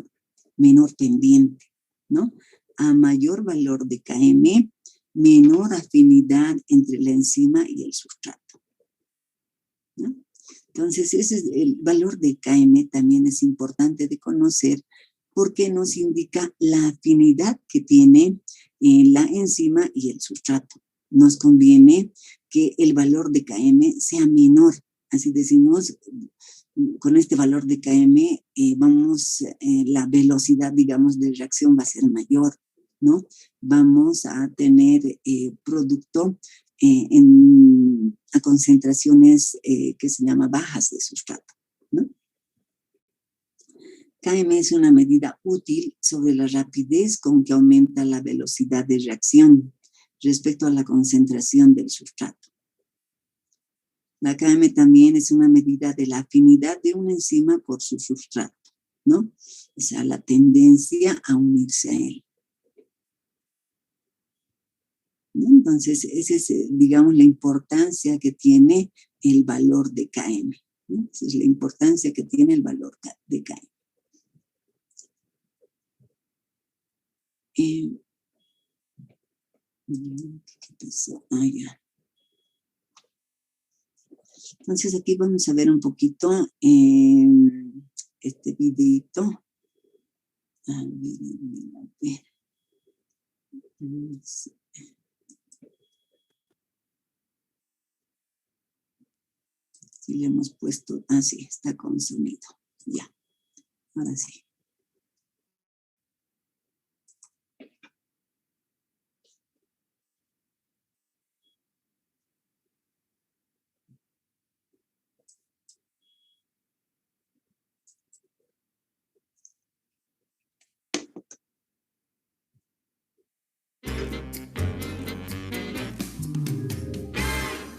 menor pendiente, ¿no? A mayor valor de Km, menor afinidad entre la enzima y el sustrato, ¿no? Entonces, ese es el valor de Km, también es importante de conocer porque nos indica la afinidad que tiene la enzima y el sustrato. Nos conviene que el valor de Km sea menor. Así decimos, con este valor de Km, la velocidad, digamos, de reacción va a ser mayor, ¿no? Vamos a tener producto a concentraciones que se llama bajas de sustrato, ¿no? Km es una medida útil sobre la rapidez con que aumenta la velocidad de reacción respecto a la concentración del sustrato. La Km también es una medida de la afinidad de una enzima por su sustrato, ¿no? O sea, la tendencia a unirse a él. ¿No? Entonces, esa es, digamos, la importancia que tiene el valor de Km, ¿no? Esa es la importancia que tiene el valor de Km. ¿Qué pasó? Ah, ya. Entonces aquí vamos a ver un poquito este videito. A ver. Si le hemos puesto, sí, está con sonido. Ya, ahora sí.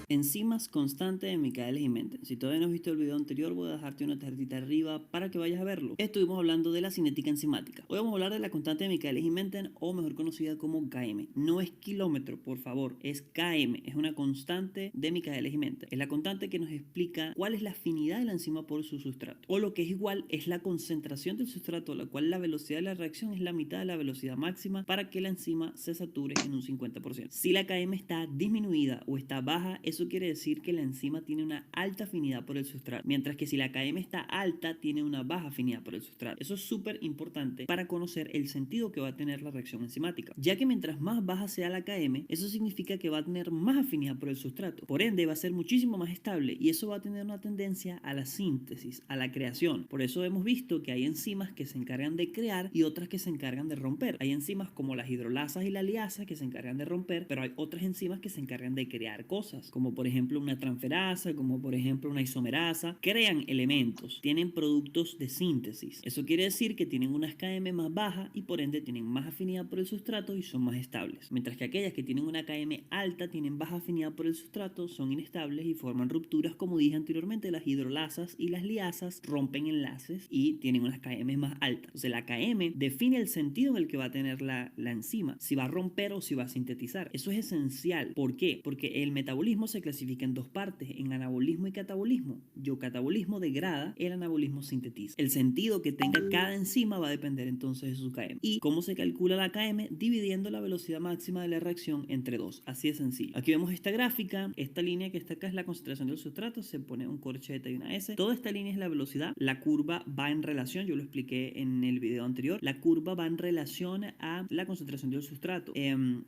Enzimas constantes de Michaelis y Menten. Si todavía no has visto el video anterior, voy a dejarte una tarjetita arriba para que vayas a verlo. Estuvimos hablando de la cinética enzimática. Hoy vamos a hablar de la constante de Michaelis y Menten, o mejor conocida como Km. No es kilómetro, por favor, es Km. Es una constante de Michaelis y Menten. Es la constante que nos explica cuál es la afinidad de la enzima por su sustrato. O lo que es igual es la concentración del sustrato, a la cual la velocidad de la reacción es la mitad de la velocidad máxima para que la enzima se sature en un 50%. Si la Km está disminuida o está baja, eso quiere decir que la enzima tiene una alta afinidad por el sustrato, mientras que si la Km está alta, tiene una baja afinidad por el sustrato. Eso es súper importante para conocer el sentido que va a tener la reacción enzimática, ya que mientras más baja sea la Km, eso significa que va a tener más afinidad por el sustrato, por ende va a ser muchísimo más estable y eso va a tener una tendencia a la síntesis, a la creación. Por eso hemos visto que hay enzimas que se encargan de crear y otras que se encargan de romper. Hay enzimas como las hidrolasas y la liasa que se encargan de romper, pero hay otras enzimas que se encargan de crear cosas, como por ejemplo una transferasa, como por ejemplo una isomerasa. Crean elementos, tienen productos de síntesis. Eso quiere decir que tienen unas Km más bajas y por ende tienen más afinidad por el sustrato y son más estables, mientras que aquellas que tienen una Km alta tienen baja afinidad por el sustrato, son inestables y forman rupturas. Como dije anteriormente, las hidrolasas y las liasas rompen enlaces y tienen unas Km más altas. Entonces la Km define el sentido en el que va a tener la enzima, si va a romper o si va a sintetizar. Eso es esencial. ¿Por qué? Porque el metabolismo se clasifica en dos partes, en anabolismo y catabolismo. Catabolismo degrada, el anabolismo sintetiza. El sentido que tenga cada enzima va a depender entonces de su Km. ¿Y cómo se calcula la Km? Dividiendo la velocidad máxima de la reacción entre 2. Así de sencillo. Aquí vemos esta gráfica. Esta línea que está acá es la concentración del sustrato. Se pone un corchete y una S. Toda esta línea es la velocidad. La curva va en relación, yo lo expliqué en el video anterior. La curva va en relación a la concentración del sustrato.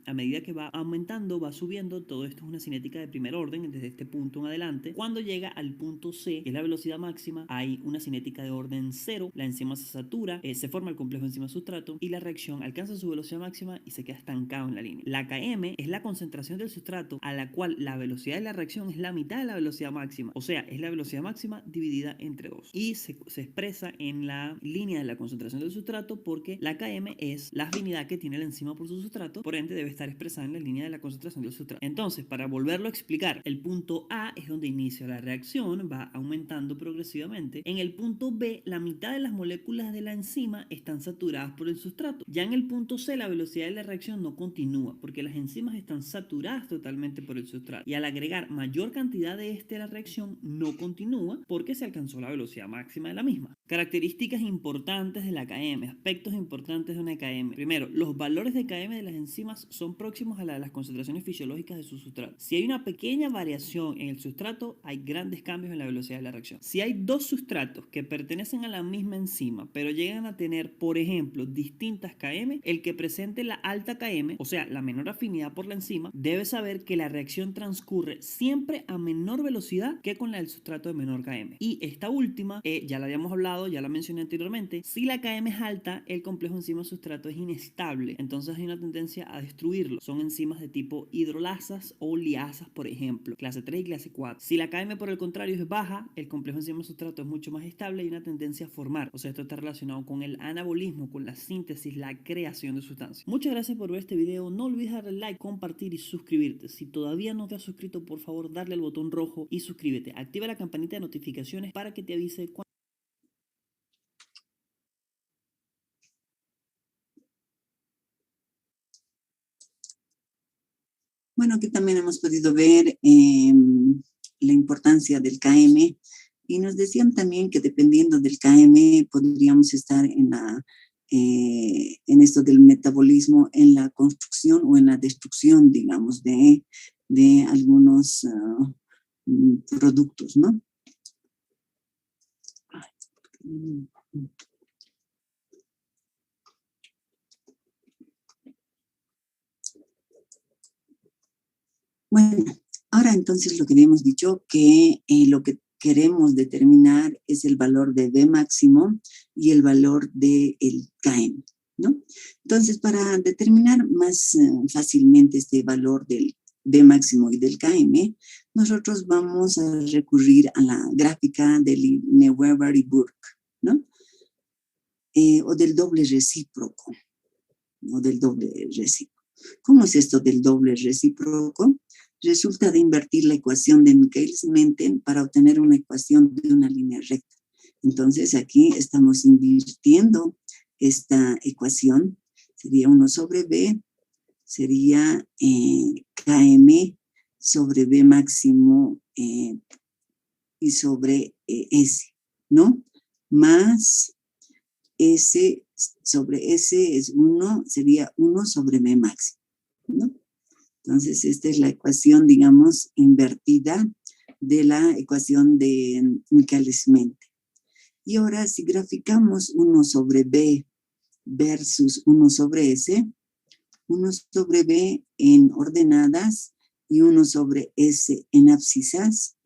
A medida que va aumentando, va subiendo. Todo esto es una cinética de primer orden, desde este punto en adelante. Cuando llega al punto C, que es la velocidad máxima, hay una cinética de orden 0. La enzima se satura, se forma el complejo enzima-sustrato y la reacción alcanza su velocidad máxima y se queda estancado en la línea. La Km es la concentración del sustrato, a la cual la velocidad de la reacción es la mitad de la velocidad máxima, o sea, es la velocidad máxima dividida entre 2 y se expresa en la línea de la concentración del sustrato, porque la Km es la afinidad que tiene la enzima por su sustrato, por ende debe estar expresada en la línea de la concentración del sustrato. Entonces, para volverlo a explicar, el punto A es donde inicia la reacción, va aumentando progresivamente. En el punto B, la mitad de las moléculas de la enzima están saturadas por el sustrato. Ya en el punto C, la velocidad de la reacción no continúa, porque las enzimas están saturadas totalmente por el sustrato. Y al agregar mayor cantidad de este a la reacción, no continúa, porque se alcanzó la velocidad máxima de la misma. Características importantes de la Km, aspectos importantes de una Km. Primero, los valores de Km de las enzimas son próximos a la de las concentraciones fisiológicas de su sustrato. Si hay una pequeña variación en el sustrato, hay grandes cambios en la velocidad de la reacción. Si hay dos sustratos que pertenecen a la misma enzima, pero llegan a tener, por ejemplo, distintas Km, el que presente la alta Km, o sea, la menor afinidad por la enzima, debe saber que la reacción transcurre siempre a menor velocidad que con la del sustrato de menor Km. Y esta última, ya la habíamos hablado, ya la mencioné anteriormente, si la Km es alta, el complejo enzima-sustrato es inestable, entonces hay una tendencia a destruirlo. Son enzimas de tipo hidrolasas o liasas, por ejemplo, clase 3 y clase 4. Si la Km por el contrario es baja, el complejo enzima-sustrato es mucho más estable y hay una tendencia a formar. O sea, esto está relacionado con el anabolismo, con la síntesis, la creación de sustancias. Muchas gracias por ver este video. No olvides darle like, compartir y suscribirte. Si todavía no te has suscrito, por favor, darle al botón rojo y suscríbete. Activa la campanita de notificaciones para que te avise cuando... Bueno, aquí también hemos podido ver la importancia del Km y nos decían también que dependiendo del Km podríamos estar en en esto del metabolismo, en la construcción o en la destrucción, digamos, de algunos productos, ¿no? Bueno, ahora entonces lo que habíamos dicho, que lo que queremos determinar es el valor de B máximo y el valor del KM, ¿no? Entonces, para determinar más fácilmente este valor del B máximo y del KM, nosotros vamos a recurrir a la gráfica de Lineweber y Burke, ¿no? O del doble recíproco, o del doble recíproco. ¿Cómo es esto del doble recíproco? Resulta de invertir la ecuación de Michaelis-Menten para obtener una ecuación de una línea recta. Entonces, aquí estamos invirtiendo esta ecuación. Sería 1 sobre B, sería KM sobre B máximo y sobre S, ¿no? Más S sobre S es 1, sería 1 sobre B máximo, ¿no? Entonces, esta es la ecuación, digamos, invertida de la ecuación de Michaelis-Menten. Y ahora, si graficamos 1 sobre B versus 1 sobre S, 1 sobre B en ordenadas y 1 sobre S en abscisas,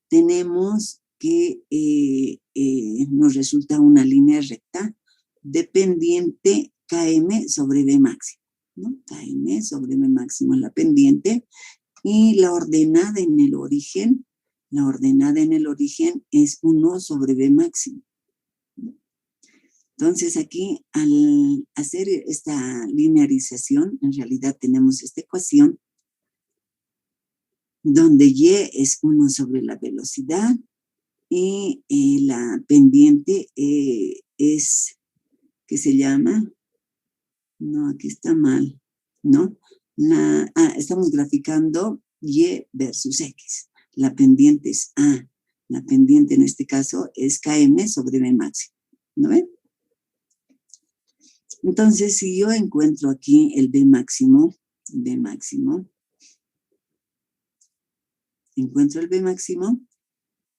tenemos que nos resulta una línea recta dependiente KM sobre B máximo, ¿no? KM sobre B máximo es la pendiente y la ordenada en el origen, es 1 sobre B máximo. Entonces aquí al hacer esta linearización, en realidad tenemos esta ecuación donde Y es 1 sobre la velocidad y la pendiente es, ¿qué se llama? No, aquí está mal, ¿no? Estamos graficando Y versus X. La pendiente es A. La pendiente en este caso es KM sobre B máximo. ¿No ven? Entonces, si yo encuentro aquí el B máximo, encuentro el B máximo,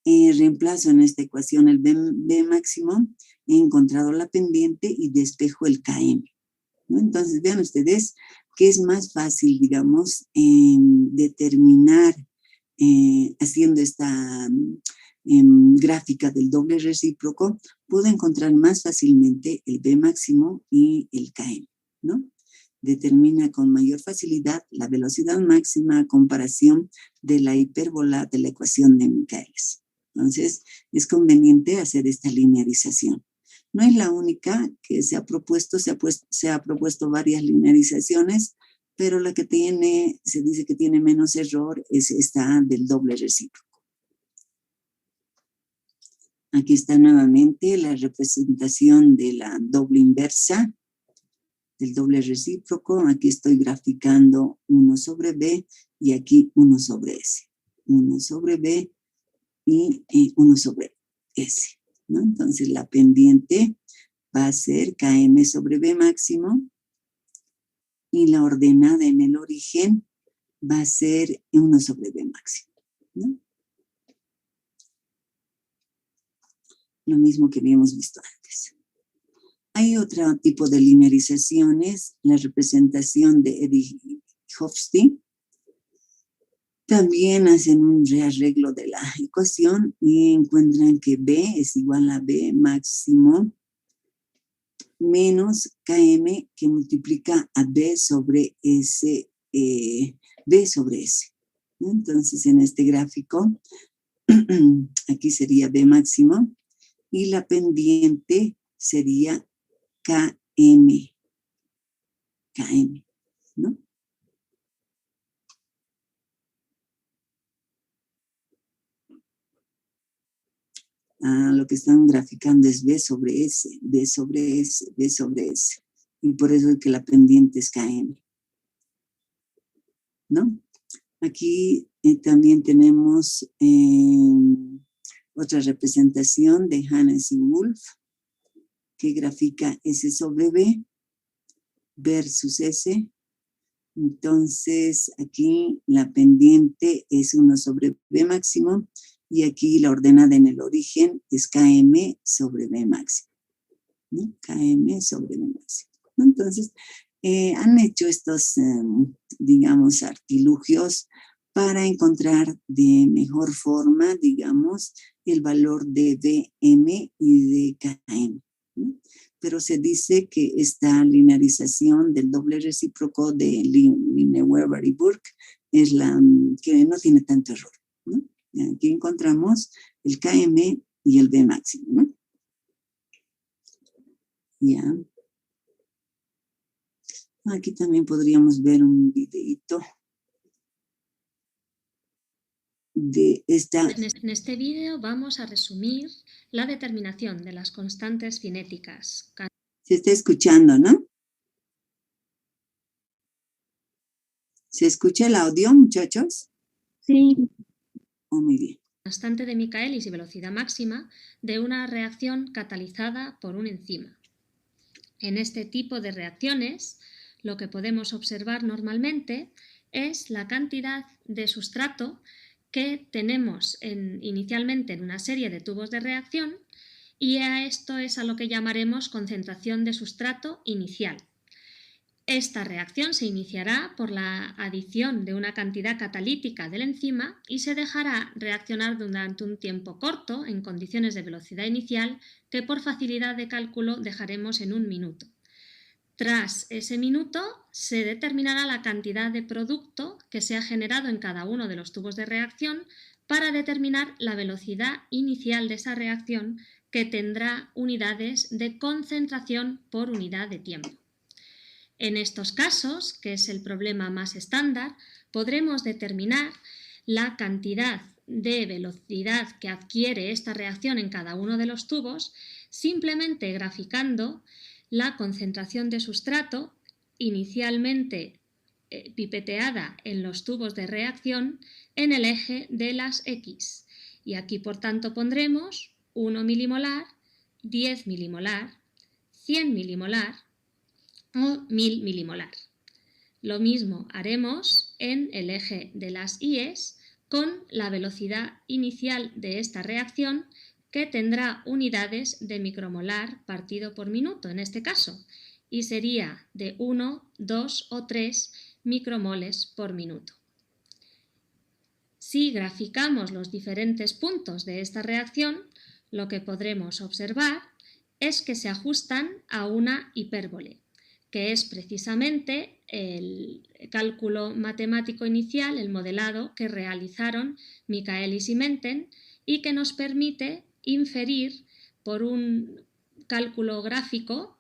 reemplazo en esta ecuación el B máximo, he encontrado la pendiente y despejo el KM, ¿no? Entonces, vean ustedes que es más fácil, digamos, determinar, haciendo esta gráfica del doble recíproco, puedo encontrar más fácilmente el B máximo y el KM, ¿no? Determina con mayor facilidad la velocidad máxima a comparación de la hipérbola de la ecuación de Michaelis. Entonces, es conveniente hacer esta linearización. No es la única que se ha propuesto, se ha propuesto varias linearizaciones, pero la que se dice que tiene menos error es esta del doble recíproco. Aquí está nuevamente la representación de la doble inversa, del doble recíproco. Aquí estoy graficando 1 sobre B y aquí 1 sobre S. 1 sobre B y 1 sobre S, ¿no? Entonces la pendiente va a ser KM sobre B máximo y la ordenada en el origen va a ser 1 sobre B máximo, ¿no? Lo mismo que habíamos visto antes. Hay otro tipo de linearizaciones, la representación de Eddington-Hofstee. También hacen un rearreglo de la ecuación y encuentran que B es igual a B máximo menos KM que multiplica a B sobre S, B sobre S, ¿no? Entonces, en este gráfico, aquí sería B máximo y la pendiente sería KM, ¿no? Lo que están graficando es B sobre S, B sobre S, B sobre S. Y por eso es que la pendiente es KM, ¿no? Aquí también tenemos otra representación de Hannes y Wolf, que grafica S sobre B versus S. Entonces, aquí la pendiente es 1 sobre B máximo y aquí la ordenada en el origen es KM sobre B máximo, ¿no? KM sobre B máximo. Entonces, han hecho estos, digamos, artilugios para encontrar de mejor forma, digamos, el valor de BM y de KM, ¿no? Pero se dice que esta linearización del doble recíproco de Lineweber y Burke es la que no tiene tanto error, ¿no? Aquí encontramos el KM y el B máximo, ¿no? Ya. Aquí también podríamos ver un videito de esta. En este vídeo vamos a resumir la determinación de las constantes cinéticas. Se está escuchando, ¿no? ¿Se escucha el audio, muchachos? Sí. Oh, muy bien. Constante de Michaelis y velocidad máxima de una reacción catalizada por un enzima. En este tipo de reacciones, lo que podemos observar normalmente es la cantidad de sustrato que tenemos inicialmente en una serie de tubos de reacción, y a esto es a lo que llamaremos concentración de sustrato inicial. Esta reacción se iniciará por la adición de una cantidad catalítica del enzima y se dejará reaccionar durante un tiempo corto en condiciones de velocidad inicial que por facilidad de cálculo dejaremos en 1 minuto. Tras ese minuto se determinará la cantidad de producto que se ha generado en cada uno de los tubos de reacción para determinar la velocidad inicial de esa reacción, que tendrá unidades de concentración por unidad de tiempo. En estos casos, que es el problema más estándar, podremos determinar la cantidad de velocidad que adquiere esta reacción en cada uno de los tubos simplemente graficando la concentración de sustrato inicialmente pipeteada en los tubos de reacción en el eje de las X. Y aquí, por tanto, pondremos 1 milimolar, 10 milimolar, 100 milimolar o 1000 milimolar. Lo mismo haremos en el eje de las Y's con la velocidad inicial de esta reacción, que tendrá unidades de micromolar partido por minuto en este caso, y sería de 1, 2 o 3 micromoles por minuto. Si graficamos los diferentes puntos de esta reacción, lo que podremos observar es que se ajustan a una hipérbole, que es precisamente el cálculo matemático inicial, el modelado que realizaron Michaelis y Menten, y que nos permite inferir por un cálculo gráfico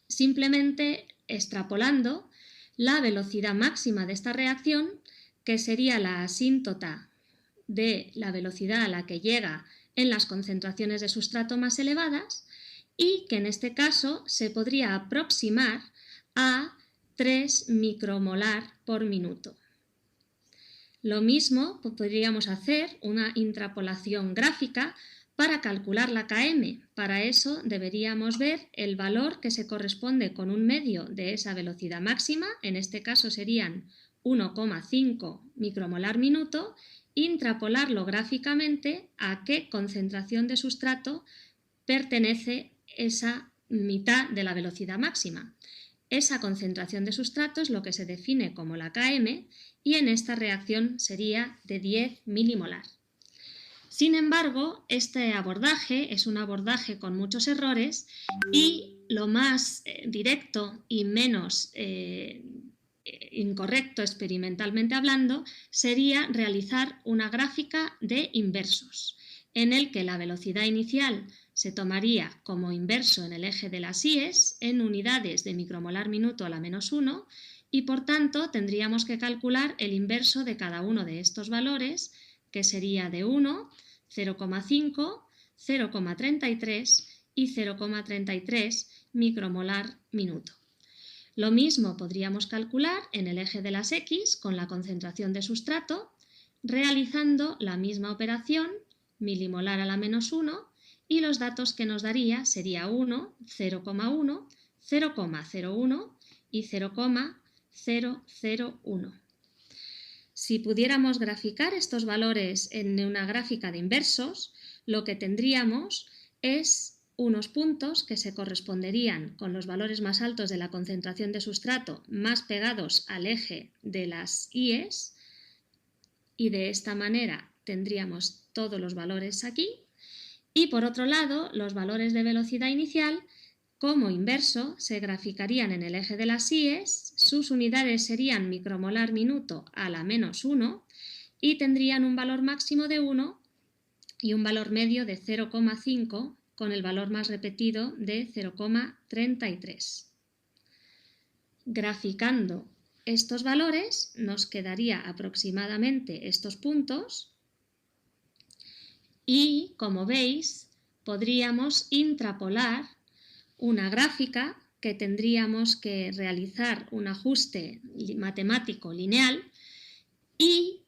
simplemente extrapolando la velocidad máxima de esta reacción, que sería la asíntota de la velocidad a la que llega en las concentraciones de sustrato más elevadas, y que en este caso se podría aproximar a 3 micromolar por minuto. Lo mismo podríamos hacer una intrapolación gráfica para calcular la KM. Para eso deberíamos ver el valor que se corresponde con un medio de esa velocidad máxima, en este caso serían 1,5 micromolar minuto, intrapolarlo gráficamente a qué concentración de sustrato pertenece esa mitad de la velocidad máxima. Esa concentración de sustrato es lo que se define como la KM, y en esta reacción sería de 10 milimolar. Sin embargo, este abordaje es un abordaje con muchos errores, y lo más directo y menos incorrecto experimentalmente hablando sería realizar una gráfica de inversos, en el que la velocidad inicial se tomaría como inverso en el eje de las Y's en unidades de micromolar minuto a la -1, y por tanto tendríamos que calcular el inverso de cada uno de estos valores, que sería de 1, 0,5, 0,33 y 0,33 micromolar minuto. Lo mismo podríamos calcular en el eje de las X con la concentración de sustrato, realizando la misma operación, milimolar a la -1, y los datos que nos daría sería 1, 0,1, 0,01 y 0,001. Si pudiéramos graficar estos valores en una gráfica de inversos, lo que tendríamos es unos puntos que se corresponderían con los valores más altos de la concentración de sustrato más pegados al eje de las IES, y de esta manera tendríamos todos los valores aquí. Y por otro lado, los valores de velocidad inicial, como inverso, se graficarían en el eje de las IES, sus unidades serían micromolar minuto a la -1 y tendrían un valor máximo de 1 y un valor medio de 0,5 con el valor más repetido de 0,33. Graficando estos valores nos quedaría aproximadamente estos puntos y, como veis, podríamos intrapolar una gráfica que tendríamos que realizar un ajuste matemático lineal y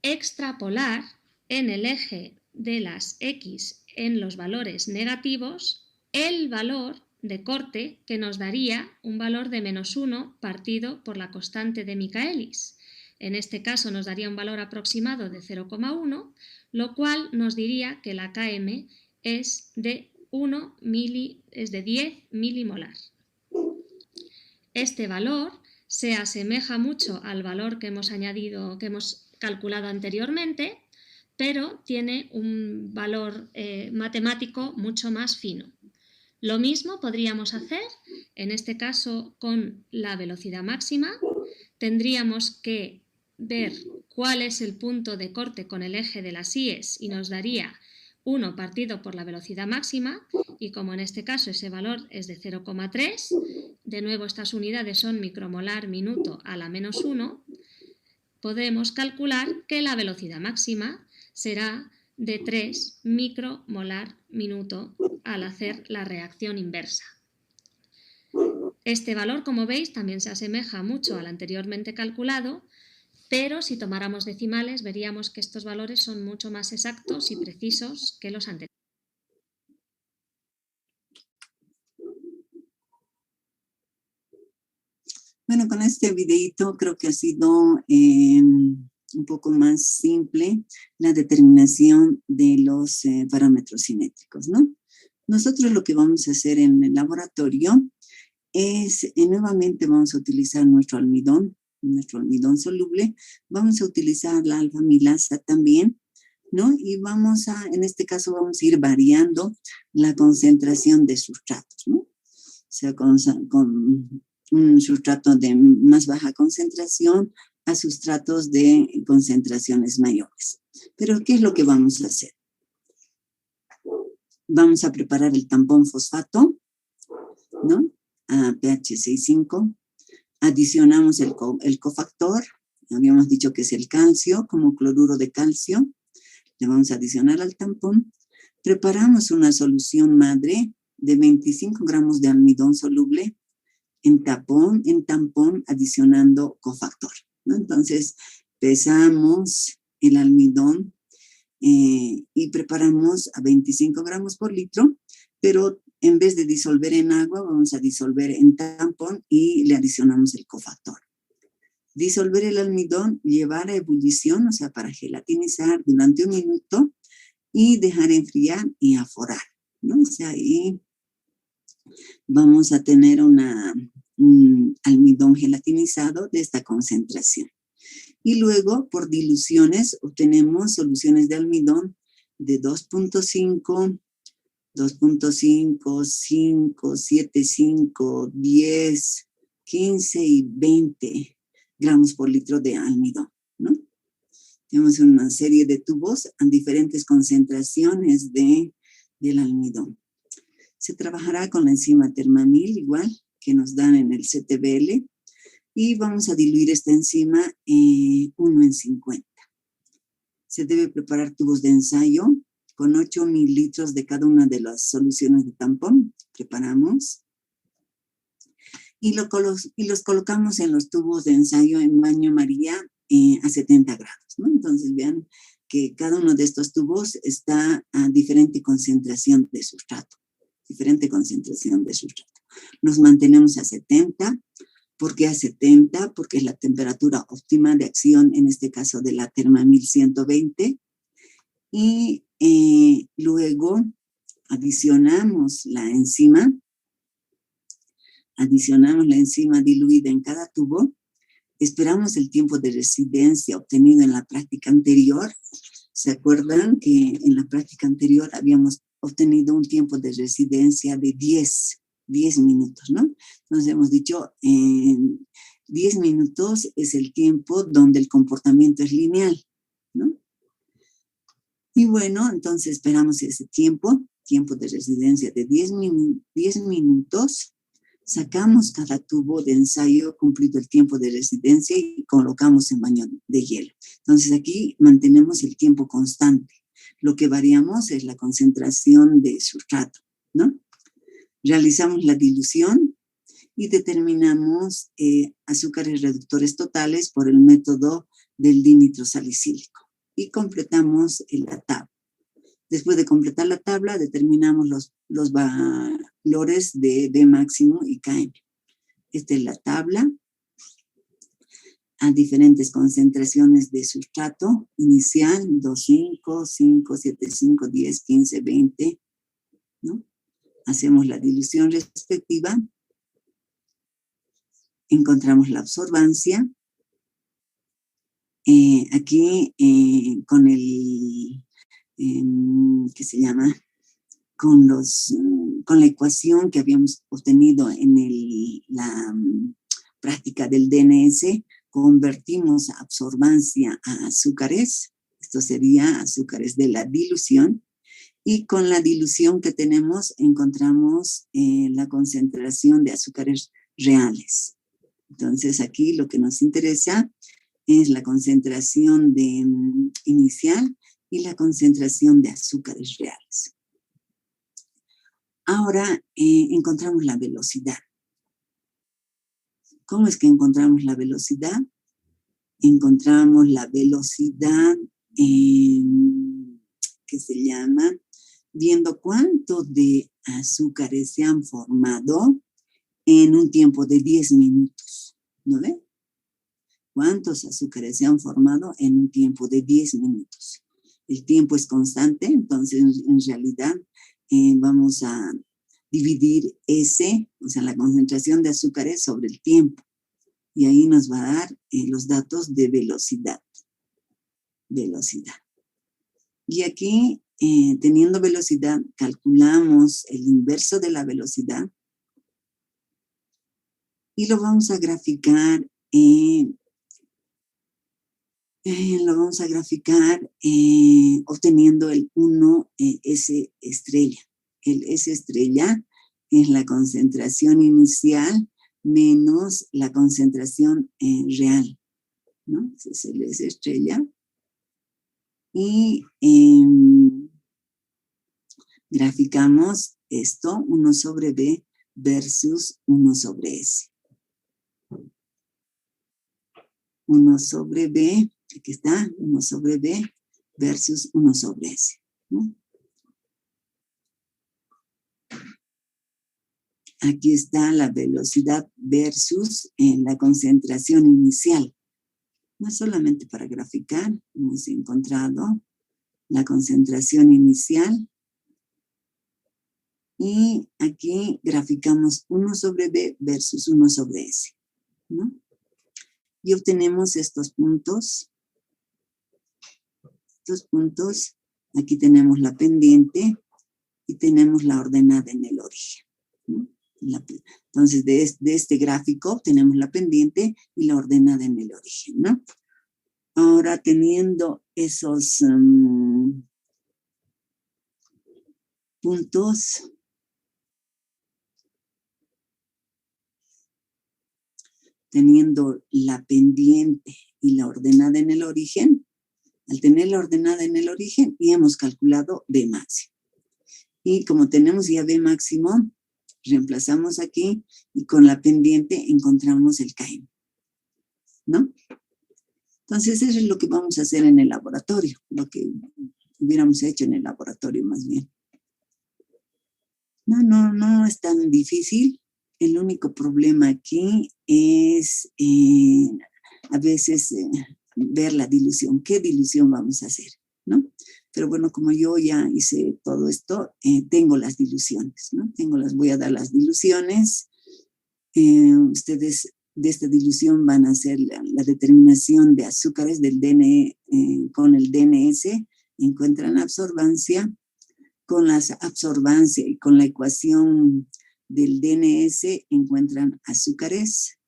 extrapolar en el eje de las X en los valores negativos el valor de corte que nos daría un valor de -1 partido por la constante de Michaelis. En este caso nos daría un valor aproximado de 0,1, lo cual nos diría que la Km es de 10 milimolar. Este valor se asemeja mucho al valor que hemos calculado anteriormente, pero tiene un valor matemático mucho más fino. Lo mismo podríamos hacer, en este caso, con la velocidad máxima. Tendríamos que ver cuál es el punto de corte con el eje de las IES y nos daría 1 partido por la velocidad máxima, y como en este caso ese valor es de 0,3, de nuevo estas unidades son micromolar minuto a la -1, podemos calcular que la velocidad máxima será de 3 micromolar minuto al hacer la reacción inversa. Este valor, como veis, también se asemeja mucho al anteriormente calculado, pero si tomáramos decimales veríamos que estos valores son mucho más exactos y precisos que los anteriores. Bueno, con este videito creo que ha sido un poco más simple la determinación de los parámetros cinéticos, ¿no? Nosotros lo que vamos a hacer en el laboratorio es, nuevamente vamos a utilizar nuestro almidón soluble, vamos a utilizar la alfa-amilasa también, ¿no? Y en este caso vamos a ir variando la concentración de sustratos, ¿no? O sea, con un sustrato de más baja concentración a sustratos de concentraciones mayores. Pero, ¿qué es lo que vamos a hacer? Vamos a preparar el tampón fosfato, ¿no? A pH 6,5. Adicionamos el cofactor, habíamos dicho que es el calcio, como cloruro de calcio. Le vamos a adicionar al tampón. Preparamos una solución madre de 25 gramos de almidón soluble en tampón adicionando cofactor, ¿no? Entonces, pesamos el almidón y preparamos a 25 gramos por litro, pero en vez de disolver en agua, vamos a disolver en tampón y le adicionamos el cofactor. Disolver el almidón, llevar a ebullición, o sea, para gelatinizar durante 1 minuto y dejar enfriar y aforar, ¿no? O sea, ahí vamos a tener un almidón gelatinizado de esta concentración. Y luego, por diluciones, obtenemos soluciones de almidón de 2.5, 5, 7, 5, 10, 15 y 20 gramos por litro de almidón, ¿no? Tenemos una serie de tubos a diferentes concentraciones del almidón. Se trabajará con la enzima Termamil, igual que nos dan en el CTBL, y vamos a diluir esta enzima 1:50. Se debe preparar tubos de ensayo con 8 mililitros de cada una de las soluciones de tampón. Preparamos. Y los colocamos en los tubos de ensayo en baño María a 70 grados, ¿no? Entonces vean porque cada uno de estos tubos está a diferente concentración de sustrato. Los mantenemos a 70. ¿Por qué a 70? Porque es la temperatura óptima de acción, en este caso de la terma 1120. Y luego adicionamos la enzima diluida en cada tubo. Esperamos el tiempo de residencia obtenido en la práctica anterior. ¿Se acuerdan que en la práctica anterior habíamos obtenido un tiempo de residencia de 10 minutos, ¿no? Entonces hemos dicho, 10 minutos es el tiempo donde el comportamiento es lineal, ¿no? Y bueno, entonces esperamos ese tiempo de residencia de 10 minutos. Sacamos cada tubo de ensayo cumplido el tiempo de residencia y colocamos en baño de hielo. Entonces aquí mantenemos el tiempo constante. Lo que variamos es la concentración de sustrato, ¿no? Realizamos la dilución y determinamos azúcares reductores totales por el método del dinitrosalicílico. Y completamos la tabla. Después de completar la tabla, determinamos los valores de B máximo y KM. Esta es la tabla a diferentes concentraciones de sustrato inicial, 2,5, 5, 7,5, 10, 15, 20, ¿no? Hacemos la dilución respectiva, encontramos la absorbancia. Aquí con el, ¿qué se llama? Con la ecuación que habíamos obtenido en la práctica del DNS, convertimos absorbancia a azúcares. Esto sería azúcares de la dilución. Y con la dilución que tenemos encontramos la concentración de azúcares reales. Entonces aquí lo que nos interesa es la concentración inicial y la concentración de azúcares reales. Ahora encontramos la velocidad. ¿Cómo es que encontramos la velocidad? Encontramos la velocidad que se llama viendo cuánto de azúcares se han formado en un tiempo de 10 minutos. ¿No ve? ¿Cuántos azúcares se han formado en un tiempo de 10 minutos? El tiempo es constante, entonces en realidad vamos a dividir o sea, la concentración de azúcares sobre el tiempo. Y ahí nos va a dar los datos de velocidad. Y aquí, teniendo velocidad, calculamos el inverso de la velocidad y lo vamos a graficar obteniendo el 1S estrella. El S estrella es la concentración inicial menos la concentración real, ¿no? Ese es el S estrella. Y graficamos esto, 1 sobre B versus 1 sobre S. 1 sobre B, aquí está, 1 sobre B versus 1 sobre S, ¿no? Aquí está la velocidad versus la concentración inicial. No solamente para graficar, hemos encontrado la concentración inicial. Y aquí graficamos 1 sobre B versus 1 sobre S, ¿no? Y obtenemos estos puntos. Aquí tenemos la pendiente y tenemos la ordenada en el origen, ¿no? Entonces, de este gráfico obtenemos la pendiente y la ordenada en el origen, ¿no? Ahora, teniendo esos puntos, teniendo la pendiente y la ordenada en el origen, al tener la ordenada en el origen, y hemos calculado B máximo. Y como tenemos ya B máximo, reemplazamos aquí y con la pendiente encontramos el KM, ¿no? Entonces, eso es lo que vamos a hacer en el laboratorio, lo que hubiéramos hecho en el laboratorio más bien. No es tan difícil. El único problema aquí es a veces ver la dilución. ¿Qué dilución vamos a hacer? ¿No? Pero bueno, como yo ya hice todo esto, tengo las diluciones, ¿no? Voy a dar las diluciones. Ustedes de esta dilución van a hacer la determinación de azúcares del DNE con el DNS. Encuentran absorbancia. Con la absorbancia y con la ecuación del DNS encuentran azúcares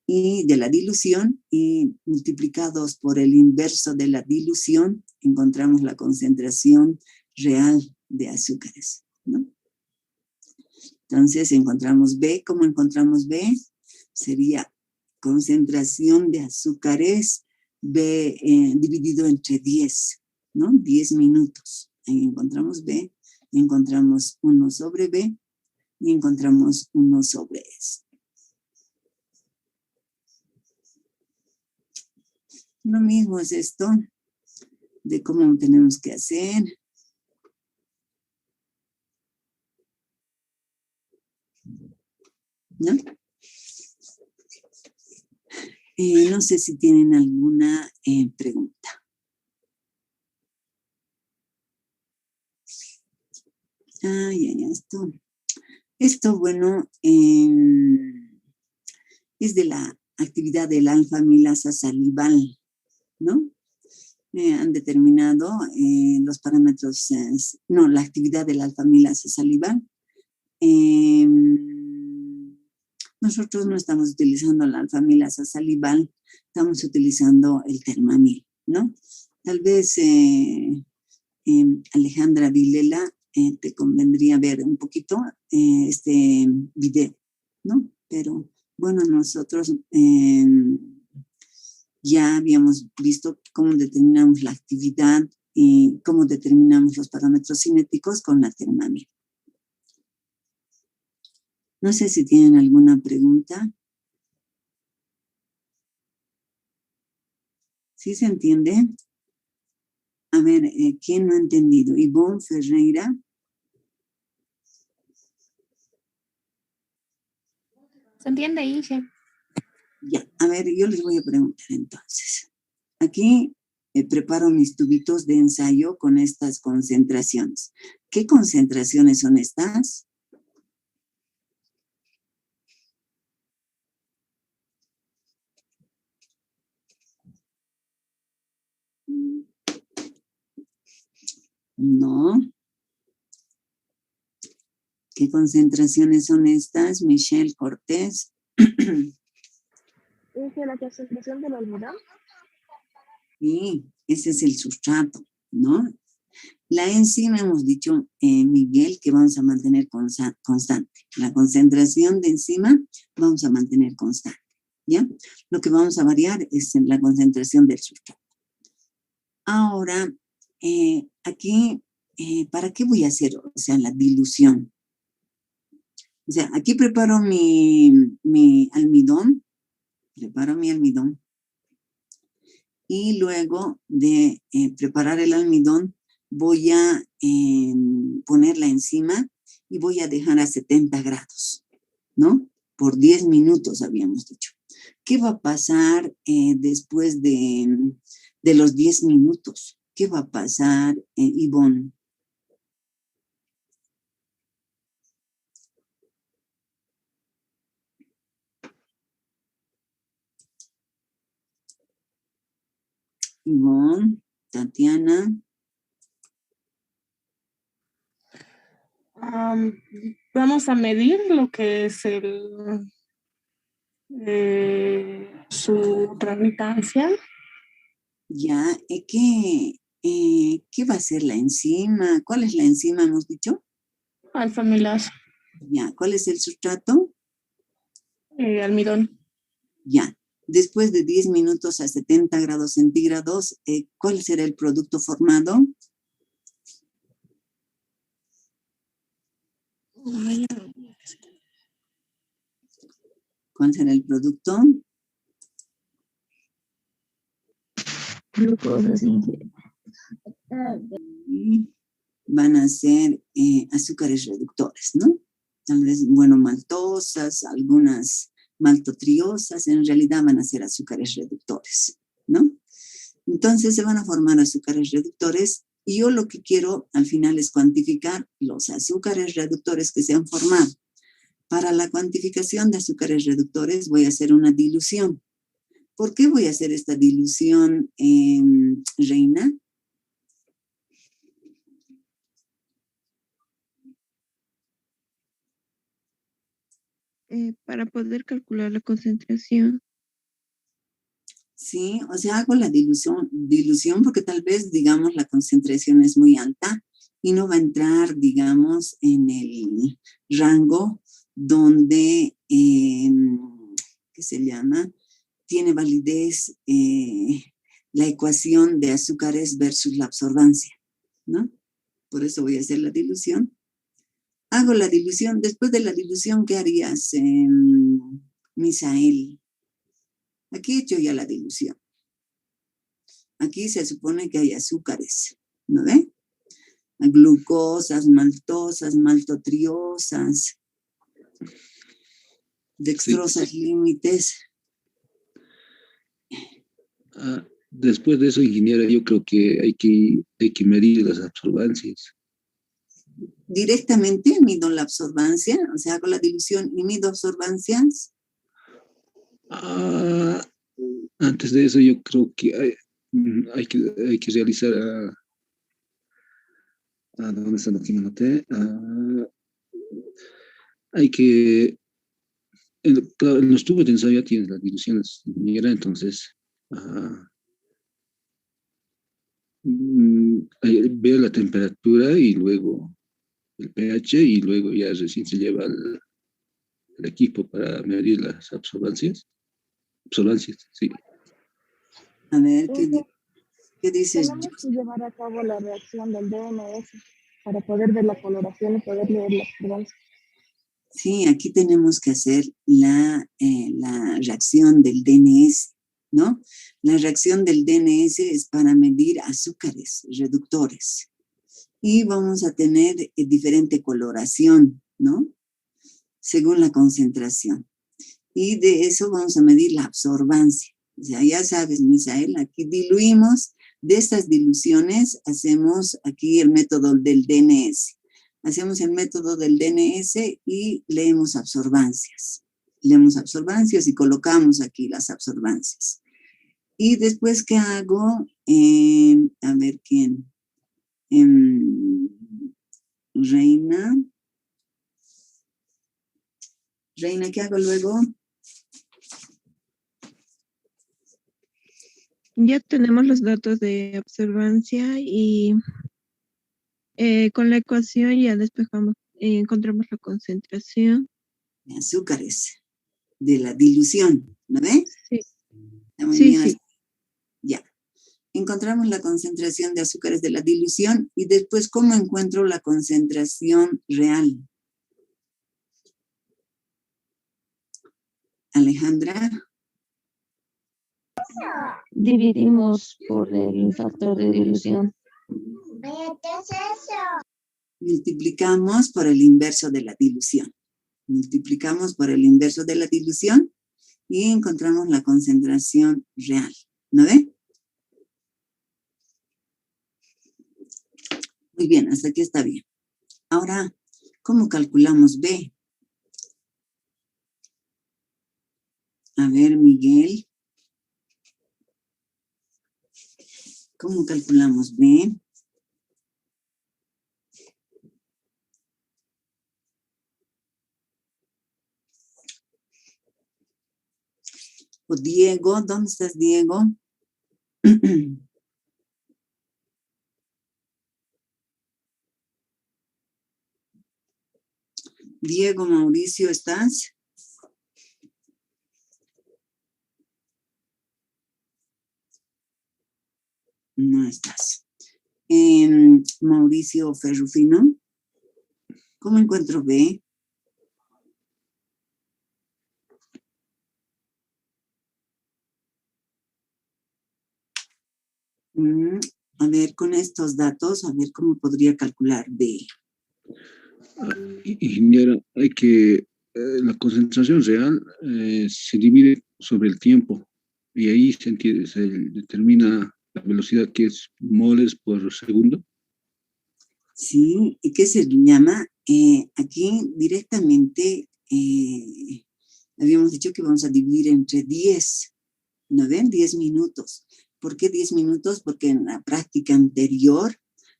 y de la dilución, y multiplicados por el inverso de la dilución encontramos la concentración real de azúcares, ¿no? Entonces encontramos B. ¿Cómo encontramos B? Sería concentración de azúcares B dividido entre 10, ¿no? 10 minutos. Ahí encontramos B, encontramos 1 sobre B y encontramos 1 sobre S. Lo mismo es esto de cómo tenemos que hacer. ¿No? No sé si tienen alguna pregunta. Esto bueno, es de la actividad del alfa-amilasa salival, ¿no? Han determinado los parámetros, la actividad del alfa-amilasa salival. Nosotros no estamos utilizando la alfa-amilasa salival, estamos utilizando el termamil, ¿no? Tal vez Alejandra Vilela, te convendría ver un poquito este video, ¿no? Pero bueno, nosotros ya habíamos visto cómo determinamos la actividad y cómo determinamos los parámetros cinéticos con la termamil. No sé si tienen alguna pregunta. ¿Sí se entiende? A ver, ¿quién no ha entendido? Ivonne Ferreira. ¿Se entiende, Inge? Ya, a ver, yo les voy a preguntar entonces. Aquí preparo mis tubitos de ensayo con estas concentraciones. ¿Qué concentraciones son estas? No. ¿Qué concentraciones son estas, Michelle Cortés? ¿Es la concentración del almidón? Sí, ese es el sustrato, ¿no? La enzima hemos dicho, Miguel, que vamos a mantener constante. La concentración de enzima vamos a mantener constante, ¿ya? Lo que vamos a variar es la concentración del sustrato. Ahora, aquí, ¿para qué voy a hacer? O sea, la dilución. O sea, aquí preparo mi almidón. Preparo mi almidón. Y luego de preparar el almidón, voy a ponerla encima y voy a dejar a 70 grados, ¿no? Por 10 minutos habíamos dicho. ¿Qué va a pasar después de los 10 minutos? ¿Qué va a pasar, Ivonne? Ivonne, Tatiana. Vamos a medir lo que es su transmitancia. Ya, ¿qué va a ser la enzima? ¿Cuál es la enzima, hemos dicho? Alfa-amilasa. Ya, ¿cuál es el sustrato? Almidón. Ya, después de 10 minutos a 70 grados centígrados, ¿cuál será el producto formado? ¿Cuál será el producto? glucosa sin Y van a ser azúcares reductores, ¿no? Tal vez, bueno, maltosas, algunas maltotriosas, en realidad van a ser azúcares reductores, ¿no? Entonces se van a formar azúcares reductores y yo lo que quiero al final es cuantificar los azúcares reductores que se han formado. Para la cuantificación de azúcares reductores voy a hacer una dilución. ¿Por qué voy a hacer esta dilución, Reina? Para poder calcular la concentración. Sí, o sea, hago la dilución porque tal vez, digamos, la concentración es muy alta y no va a entrar, digamos, en el rango donde, ¿qué se llama? Tiene validez la ecuación de azúcares versus la absorbancia, ¿no? Por eso voy a hacer la dilución. Hago la dilución. Después de la dilución, ¿qué harías, Misael? Aquí he hecho ya la dilución. Aquí se supone que hay azúcares, ¿no ve? Glucosas, maltosas, maltotriosas, dextrosas límites. Después de eso, ingeniera, yo creo que hay que medir las absorbancias. Directamente mido la absorbancia, o sea, hago la dilución y mido absorbancias. Antes de eso, yo creo que hay que realizar ¿dónde está lo que me anoté? Hay que, claro, en los tubos de ensayo ya tienes las diluciones, ingeniera, entonces ver la temperatura y luego el pH y luego ya recién se lleva al equipo para medir las absorbancias. Absorbancias, sí. A ver, ¿qué dices? Tenemos que llevar a cabo la reacción del DNS para poder ver la coloración y poder leer las absorbancias. Sí, aquí tenemos que hacer la reacción del DNS, ¿no? La reacción del DNS es para medir azúcares reductores. Y vamos a tener diferente coloración, ¿no? Según la concentración. Y de eso vamos a medir la absorbancia. O sea, ya sabes, Misael, aquí diluimos. De estas diluciones hacemos aquí el método del DNS. Hacemos el método del DNS y leemos absorbancias. Leemos absorbancias y colocamos aquí las absorbancias. Y después, ¿qué hago? A ver, ¿quién? Reina. Reina, ¿qué hago luego? Ya tenemos los datos de absorbancia y con la ecuación ya despejamos, encontramos la concentración. De azúcares, de la dilución, ¿no ve? Sí. Está muy Sí, bien. sí. Ya. Encontramos la concentración de azúcares de la dilución y después, ¿cómo encuentro la concentración real? Alejandra. Dividimos por el factor de dilución. ¿Qué es eso? Multiplicamos por el inverso de la dilución. Multiplicamos por el inverso de la dilución y encontramos la concentración real. ¿No ve? Muy bien, hasta aquí está bien. Ahora, ¿cómo calculamos B? A ver, Miguel. ¿Cómo calculamos B? O Diego, ¿dónde estás, Diego? Diego, Mauricio, ¿estás? No estás. Mauricio Ferrufino, ¿cómo encuentro B? A ver, con estos datos, a ver cómo podría calcular B. Ingeniera, hay que, la concentración real se divide sobre el tiempo y ahí se determina la velocidad que es moles por segundo. Sí, ¿y qué se llama? Aquí directamente habíamos dicho que vamos a dividir entre 10, ¿no ven? 10 minutos. ¿Por qué 10 minutos? Porque en la práctica anterior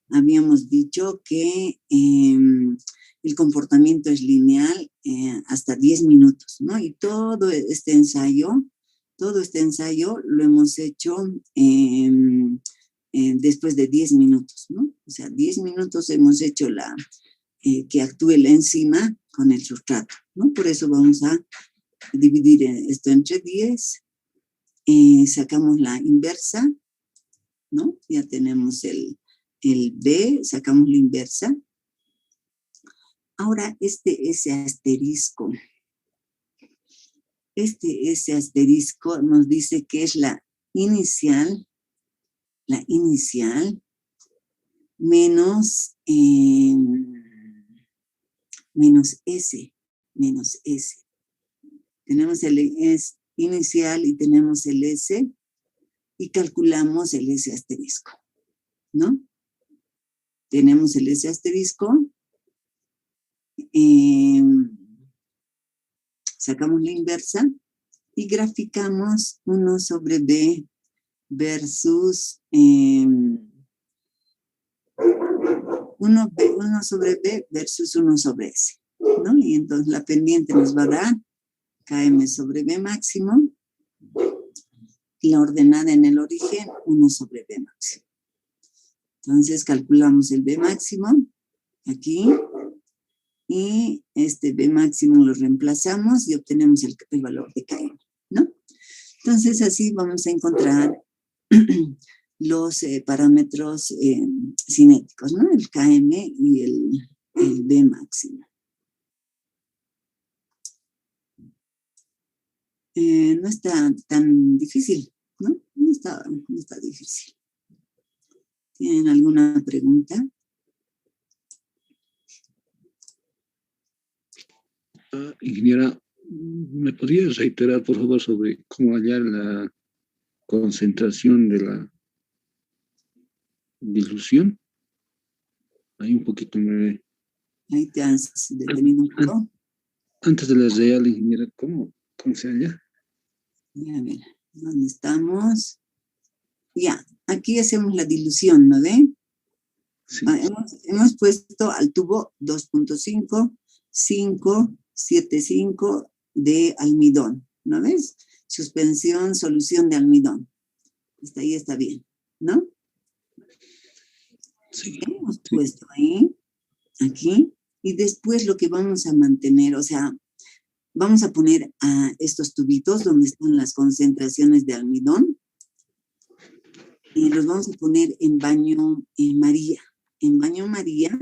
habíamos dicho que el comportamiento es lineal hasta 10 minutos, ¿no? Y todo este ensayo lo hemos hecho después de 10 minutos, ¿no? O sea, 10 minutos hemos hecho que actúe la enzima con el sustrato, ¿no? Por eso vamos a dividir esto entre 10. Sacamos la inversa, ¿no? Ya tenemos el B, sacamos la inversa. Ahora, ese asterisco nos dice que es la inicial menos S. Tenemos el S inicial y tenemos el S y calculamos el S asterisco, ¿no? Tenemos el S asterisco, sacamos la inversa y graficamos 1 sobre B versus 1 sobre B versus 1 sobre S, ¿no? Y entonces la pendiente nos va a dar KM sobre B máximo y la ordenada en el origen 1 sobre B máximo. Entonces calculamos el B máximo aquí y este B máximo lo reemplazamos y obtenemos el valor de KM, ¿no? Entonces así vamos a encontrar los parámetros cinéticos, ¿no? El KM y el B máximo. No está tan difícil, ¿no? No está difícil. ¿Tienen alguna pregunta? Ingeniera, ¿me podría reiterar, por favor, sobre cómo hallar la concentración de la dilución? Ahí un poquito Ahí te has detenido un poco. Antes de la real, ingeniera, ¿cómo se halla? Ya, a ver, ¿dónde estamos? Ya, aquí hacemos la dilución, ¿no ven? Sí. Hemos puesto al tubo 2.5, 5, 7, 5 de almidón, ¿no ves? Suspensión, solución de almidón. Hasta ahí está bien, ¿no? Sí. Hemos puesto ahí, aquí, y después lo que vamos a mantener, o sea, vamos a poner a estos tubitos donde están las concentraciones de almidón y los vamos a poner en baño María. En baño María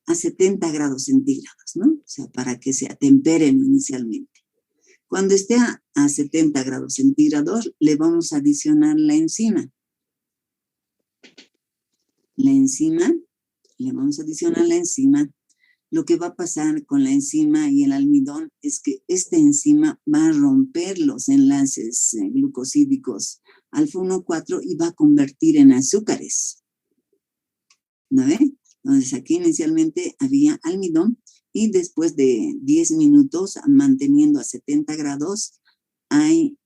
a 70 grados centígrados, ¿no? O sea, para que se atemperen inicialmente. Cuando esté a 70 grados centígrados, le vamos a adicionar la enzima. Le vamos a adicionar la enzima. Lo que va a pasar con la enzima y el almidón es que esta enzima va a romper los enlaces glucosídicos alfa 1,4 y va a convertir en azúcares. ¿No ve? Entonces aquí inicialmente había almidón y después de 10 minutos manteniendo a 70 grados hay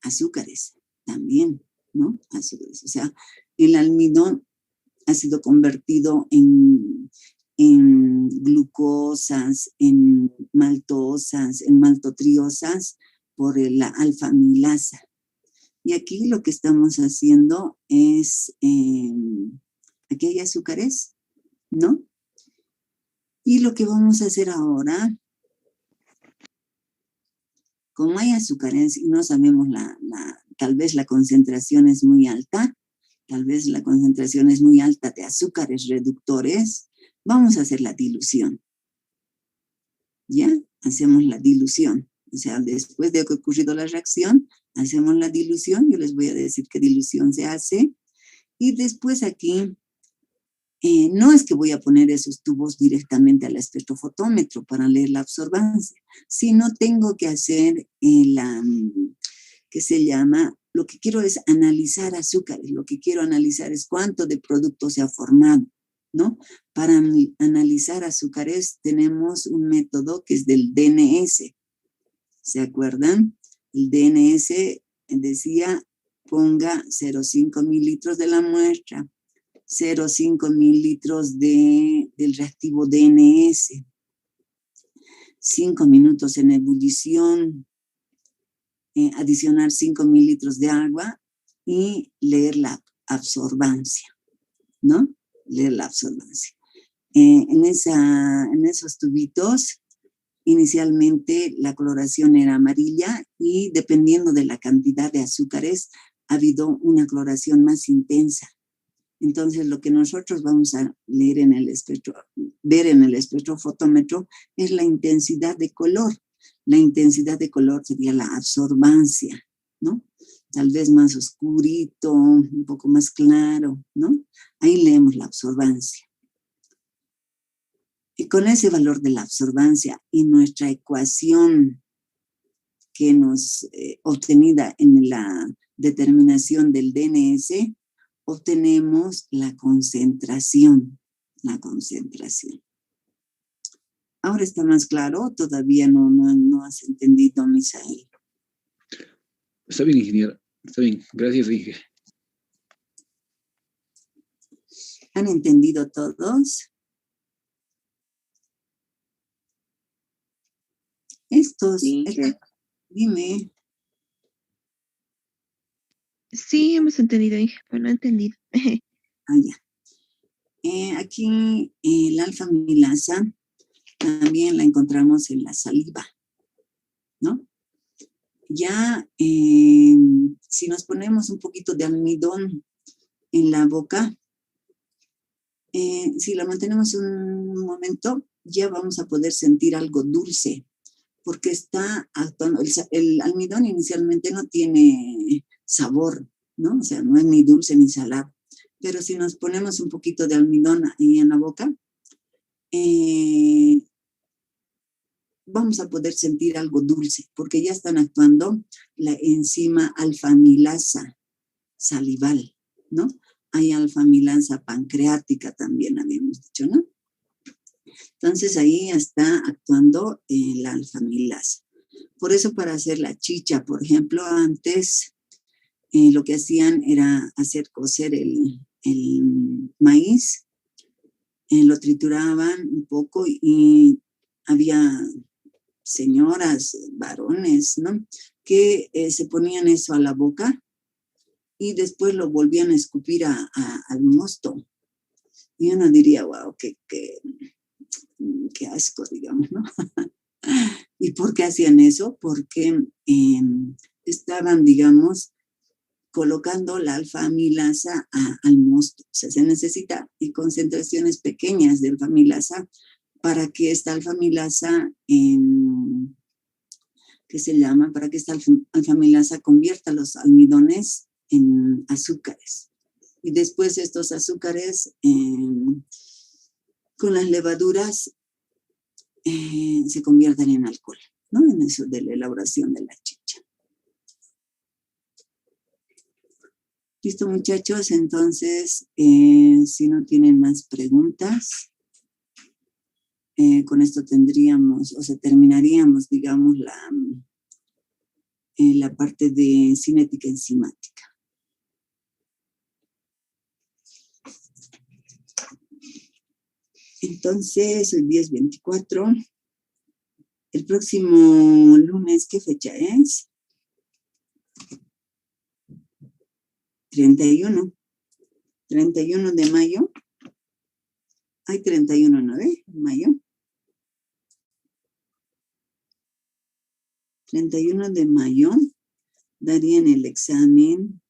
azúcares también, ¿no? Azúcares. O sea, el almidón ha sido convertido en glucosas, en maltosas, en maltotriosas por la alfa-amilasa. Y aquí lo que estamos haciendo es, aquí hay azúcares, ¿no? Y lo que vamos a hacer ahora, como hay azúcares y no sabemos tal vez la concentración es muy alta, de azúcares reductores, vamos a hacer la dilución. ¿Ya? Hacemos la dilución. O sea, después de que ha ocurrido la reacción, hacemos la dilución. Yo les voy a decir qué dilución se hace. Y después aquí, no es que voy a poner esos tubos directamente al espectrofotómetro para leer la absorbancia, sino tengo que hacer que se llama, lo que quiero es analizar azúcares, lo que quiero analizar es cuánto de producto se ha formado, ¿no? Para analizar azúcares tenemos un método que es del DNS, ¿se acuerdan? El DNS decía, ponga 0,5 mililitros de la muestra, 0,5 mililitros del reactivo DNS, 5 minutos en ebullición, adicionar 5 mililitros de agua y leer la absorbancia, ¿no? Leer la absorbancia. En esos tubitos, inicialmente la coloración era amarilla y dependiendo de la cantidad de azúcares, ha habido una coloración más intensa. Entonces, lo que nosotros vamos a leer ver en el espectrofotómetro es la intensidad de color. La intensidad de color sería la absorbancia, ¿no? Tal vez más oscurito, un poco más claro, ¿no? Ahí leemos la absorbancia. Y con ese valor de la absorbancia y nuestra ecuación que nos obtenida en la determinación del DNS, obtenemos la concentración. Ahora está más claro, todavía no has entendido, Misael. Está bien, ingeniera. Está bien. Gracias, Inge. ¿Han entendido todos? Sí. Dime. Sí, hemos entendido, Inge, pero no he entendido. Ya. Aquí la alfa-amilasa también la encontramos en la saliva, ¿no? Ya, si nos ponemos un poquito de almidón en la boca, si la mantenemos un momento, ya vamos a poder sentir algo dulce, porque está actuando, el almidón inicialmente no tiene sabor, ¿no? O sea, no es ni dulce ni salado. Pero si nos ponemos un poquito de almidón ahí en la boca, vamos a poder sentir algo dulce, porque ya están actuando la enzima alfa-amilasa salival, ¿no? Hay alfa-amilasa pancreática también, habíamos dicho, ¿no? Entonces ahí está actuando la alfa-amilasa. Por eso para hacer la chicha, por ejemplo, antes lo que hacían era hacer cocer el maíz, lo trituraban un poco y había señoras, varones, ¿no? Que se ponían eso a la boca y después lo volvían a escupir al mosto. Y uno diría, wow, qué asco, digamos, ¿no? ¿Y por qué hacían eso? Porque estaban, digamos, colocando la alfa-amilasa al mosto. O sea, se necesita concentraciones pequeñas de alfa-amilasa para que esta alfa-amilasa, para que esta alfa-amilasa convierta los almidones en azúcares. Y después estos azúcares, con las levaduras, se convierten en alcohol, ¿no? En eso de la elaboración de la chicha. Listo, muchachos, entonces, si no tienen más preguntas, con esto terminaríamos, digamos, la parte de cinética enzimática. Entonces, hoy día es 24. El próximo lunes, ¿qué fecha es? 31. 31 de mayo. Hay 31, ¿no ve? Mayo. 31 de mayo darían el examen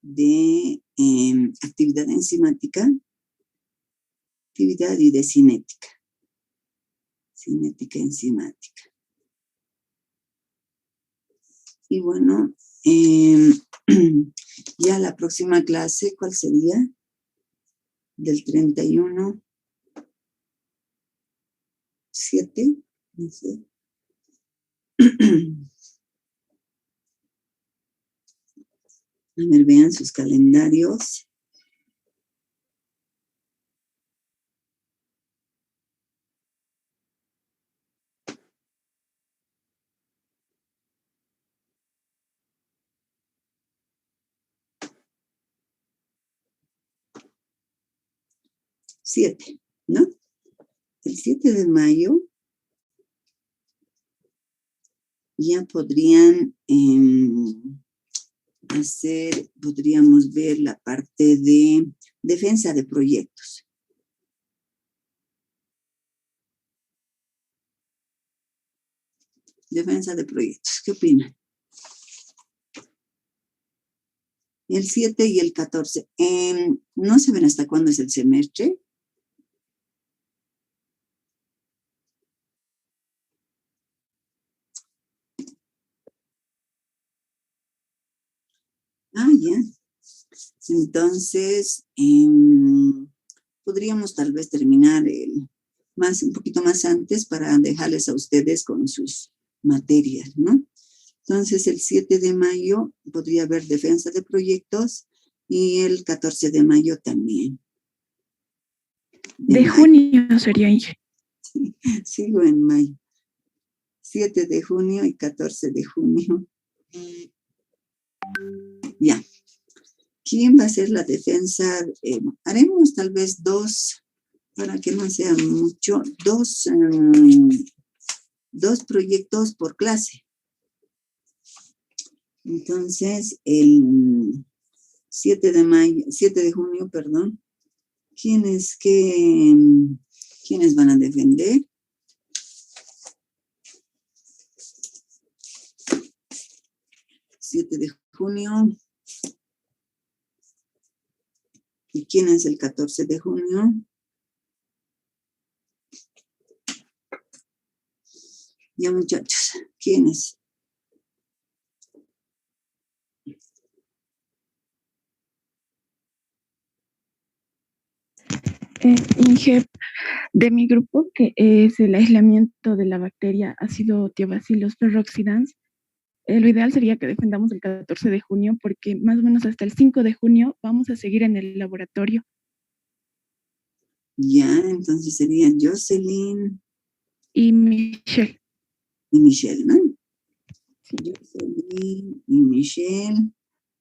de actividad enzimática, actividad y de cinética. Cinética enzimática. Y bueno, Ya la próxima clase, ¿cuál sería? Del 31, 7, no sé. A ver, vean sus calendarios. Siete, ¿no? El 7 de mayo ya podrían podríamos ver la parte de defensa de proyectos. Defensa de proyectos, ¿qué opinan? El 7 y el 14. ¿No se ven hasta cuándo es el semestre? Ah, ya. Entonces, podríamos tal vez terminar un poquito más antes para dejarles a ustedes con sus materias, ¿no? Entonces, el 7 de mayo podría haber defensa de proyectos y el 14 de mayo también. De junio sería, Inge. Sí, sigo en mayo. 7 de junio y 14 de junio. Ya. ¿Quién va a hacer la defensa? Haremos tal vez 2, para que no sea mucho, 2 proyectos por clase. Entonces, el 7 de junio, perdón, ¿quiénes van a defender? ¿7 de junio? ¿Y quién es el 14 de junio? Ya, muchachos, ¿quién es? Inge, de mi grupo, que es el aislamiento de la bacteria Acidotiobacillus ferroxidans, lo ideal sería que defendamos el 14 de junio, porque más o menos hasta el 5 de junio vamos a seguir en el laboratorio. Ya, entonces serían Jocelyn y Michelle. Y Michelle, ¿no? Sí. Jocelyn y Michelle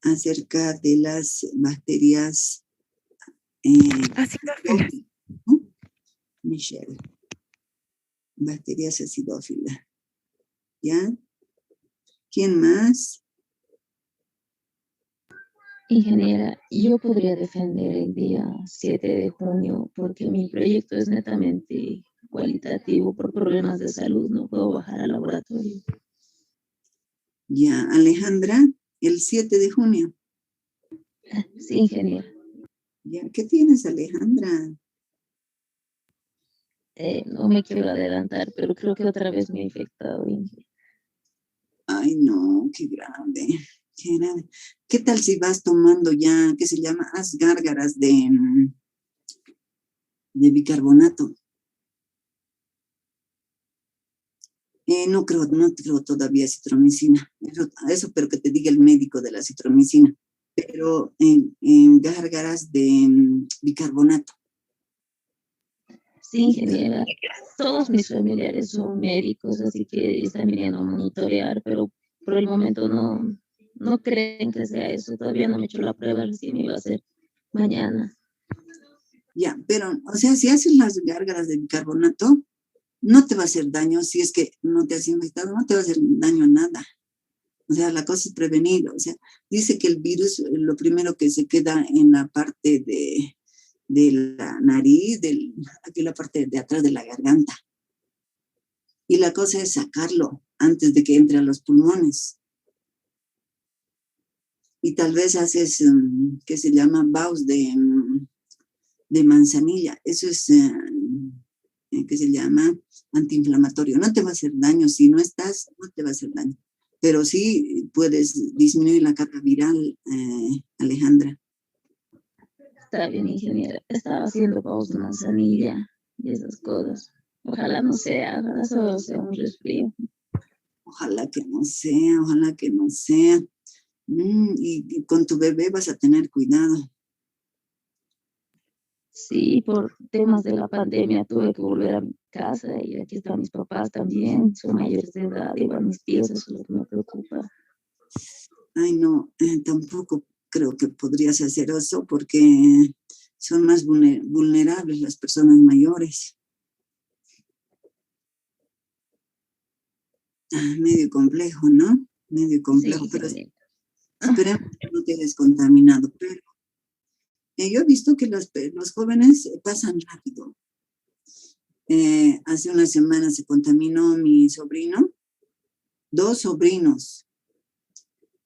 acerca de las bacterias acidófilas. ¿no? Michelle. Bacterias acidófilas. ¿Ya? ¿Quién más? Ingeniera, yo podría defender el día 7 de junio porque mi proyecto es netamente cualitativo. Por problemas de salud no puedo bajar al laboratorio. Ya, Alejandra, el 7 de junio. Sí, ingeniera. Ya, ¿qué tienes, Alejandra? No me quiero adelantar, pero creo que otra vez me he infectado, Inge. Ay, no, qué grave. ¿Qué tal si vas tomando ya, qué se llama? Haz gárgaras de bicarbonato. No creo todavía citromicina. Eso, pero que te diga el médico de la citromicina. Pero en gárgaras de bicarbonato. Sí, ingeniera. Todos mis familiares son médicos, así que están viniendo a monitorear, pero por el momento no creen que sea eso. Todavía no me he hecho la prueba, recién me iba a hacer mañana. Ya, pero, o sea, si haces las gárgaras de bicarbonato, no te va a hacer daño. Si es que no te has infectado, no te va a hacer daño a nada. O sea, la cosa es prevenir. O sea, dice que el virus, lo primero que se queda en la parte de la nariz, aquí la parte de atrás de la garganta. Y la cosa es sacarlo antes de que entre a los pulmones. Y tal vez haces, que se llama baus de manzanilla. Eso es, que se llama antiinflamatorio. No te va a hacer daño. Si no estás, no te va a hacer daño. pero sí puedes disminuir la carga viral, Alejandra. Está bien, ingeniera. Estaba haciendo paus de manzanilla y esas cosas. Ojalá no sea, ojalá solo sea un resfrío. Ojalá que no sea, ojalá que no sea. Y con tu bebé vas a tener cuidado. Sí, por temas de la pandemia tuve que volver a mi casa y aquí están mis papás también, son mayores de edad, igual mis tíos, eso es lo que me preocupa. Ay, no, tampoco creo que podrías hacer eso porque son más vulnerables las personas mayores. Medio complejo, ¿no? Medio complejo, Sí, pero sí. esperemos que no te hayas contaminado. Pero yo he visto que los jóvenes pasan rápido. Hace una semana se contaminó mi sobrino, 2 sobrinos,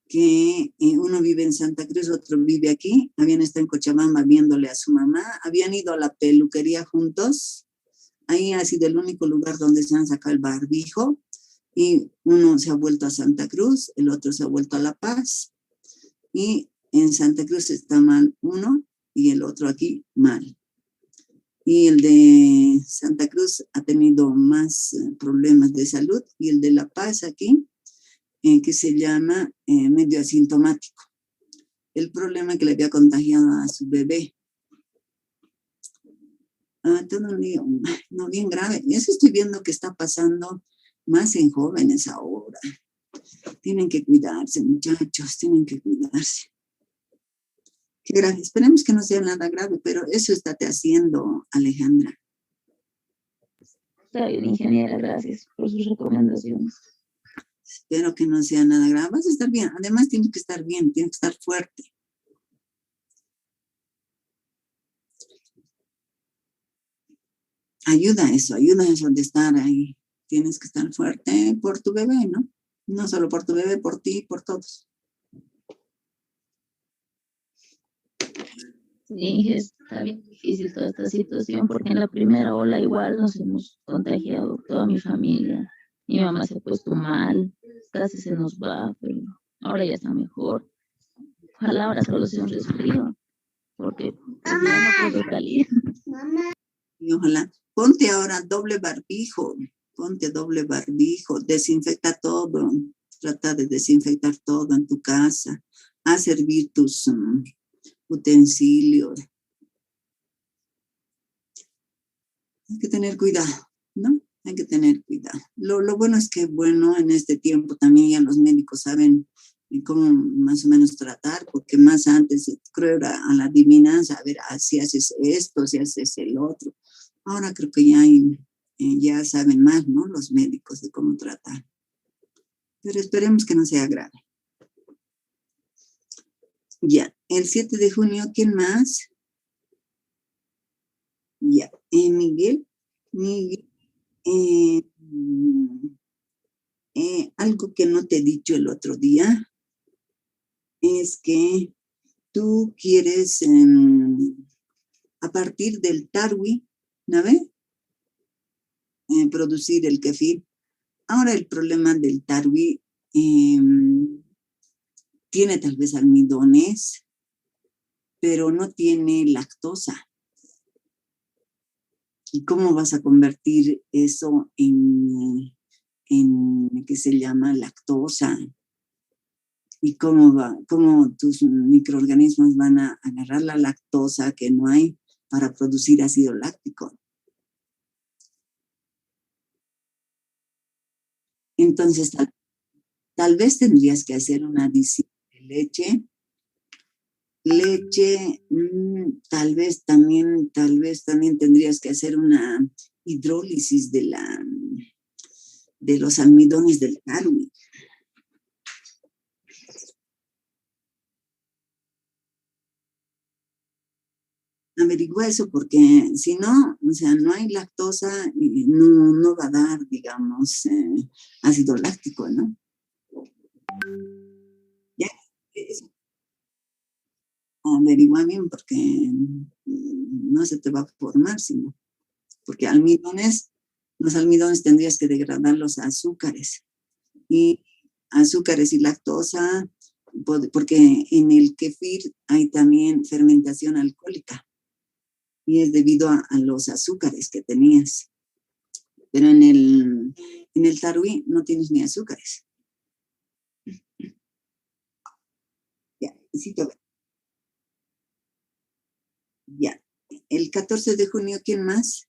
que uno vive en Santa Cruz, otro vive aquí, habían estado en Cochabamba viéndole a su mamá, habían ido a la peluquería juntos, ahí ha sido el único lugar donde se han sacado el barbijo, y uno se ha vuelto a Santa Cruz, el otro se ha vuelto a La Paz, y en Santa Cruz está mal uno y el otro aquí mal. Y el de Santa Cruz ha tenido más problemas de salud, y el de La Paz aquí, que se llama medio asintomático. El problema que le había contagiado a su bebé. Todo un lío, no, bien grave. Y eso estoy viendo que está pasando más en jóvenes ahora. Tienen que cuidarse, muchachos, tienen que cuidarse. Qué grave. Esperemos que no sea nada grave, pero eso estate haciendo, Alejandra. Está bien, ingeniera, gracias por sus recomendaciones. Espero que no sea nada grave. Vas a estar bien. Además, tienes que estar bien, tienes que estar fuerte. Ayuda a eso de estar ahí. Tienes que estar fuerte por tu bebé, ¿no? No solo por tu bebé, por ti, por todos. Sí, está bien difícil toda esta situación porque en la primera ola igual nos hemos contagiado toda mi familia. Mi mamá se ha puesto mal, casi se nos va, pero ahora ya está mejor. Ojalá ahora solo sea un resfrío, porque pues, ya no puedo salir. Y ojalá. Ponte ahora doble barbijo. Ponte doble barbijo. Desinfecta todo. Trata de desinfectar todo en tu casa. Haz servir tus utensilios. Hay que tener cuidado, ¿no? Hay que tener cuidado. Lo bueno es que, bueno, en este tiempo también ya los médicos saben cómo más o menos tratar, porque más antes, creo, era a la adivinanza, a ver, si haces esto, si haces el otro. Ahora creo que ya saben más, ¿no? Los médicos de cómo tratar. Pero esperemos que no sea grave. Ya, el 7 de junio, ¿quién más? Ya, Miguel, algo que no te he dicho el otro día es que tú quieres, a partir del tarwi, ¿no ve? Producir el kefir. Ahora el problema del tarwi tiene tal vez almidones, pero no tiene lactosa. ¿Y cómo vas a convertir eso en ¿qué se llama? Lactosa? ¿Y cómo tus microorganismos van a agarrar la lactosa que no hay para producir ácido láctico? Entonces, tal vez tendrías que hacer una adición de leche. Tal vez también tendrías que hacer una hidrólisis de los almidones del tarwi. Averigua eso porque si no, o sea, no hay lactosa y no va a dar, digamos, ácido láctico, ¿no? Ya, averigua bien porque no se te va a formar, sino porque los almidones tendrías que degradar los azúcares y azúcares y lactosa, porque en el kefir hay también fermentación alcohólica y es debido a los azúcares que tenías. Pero en el tarwi no tienes ni azúcares. Ya, sí, ya. El 14 de junio, ¿quién más?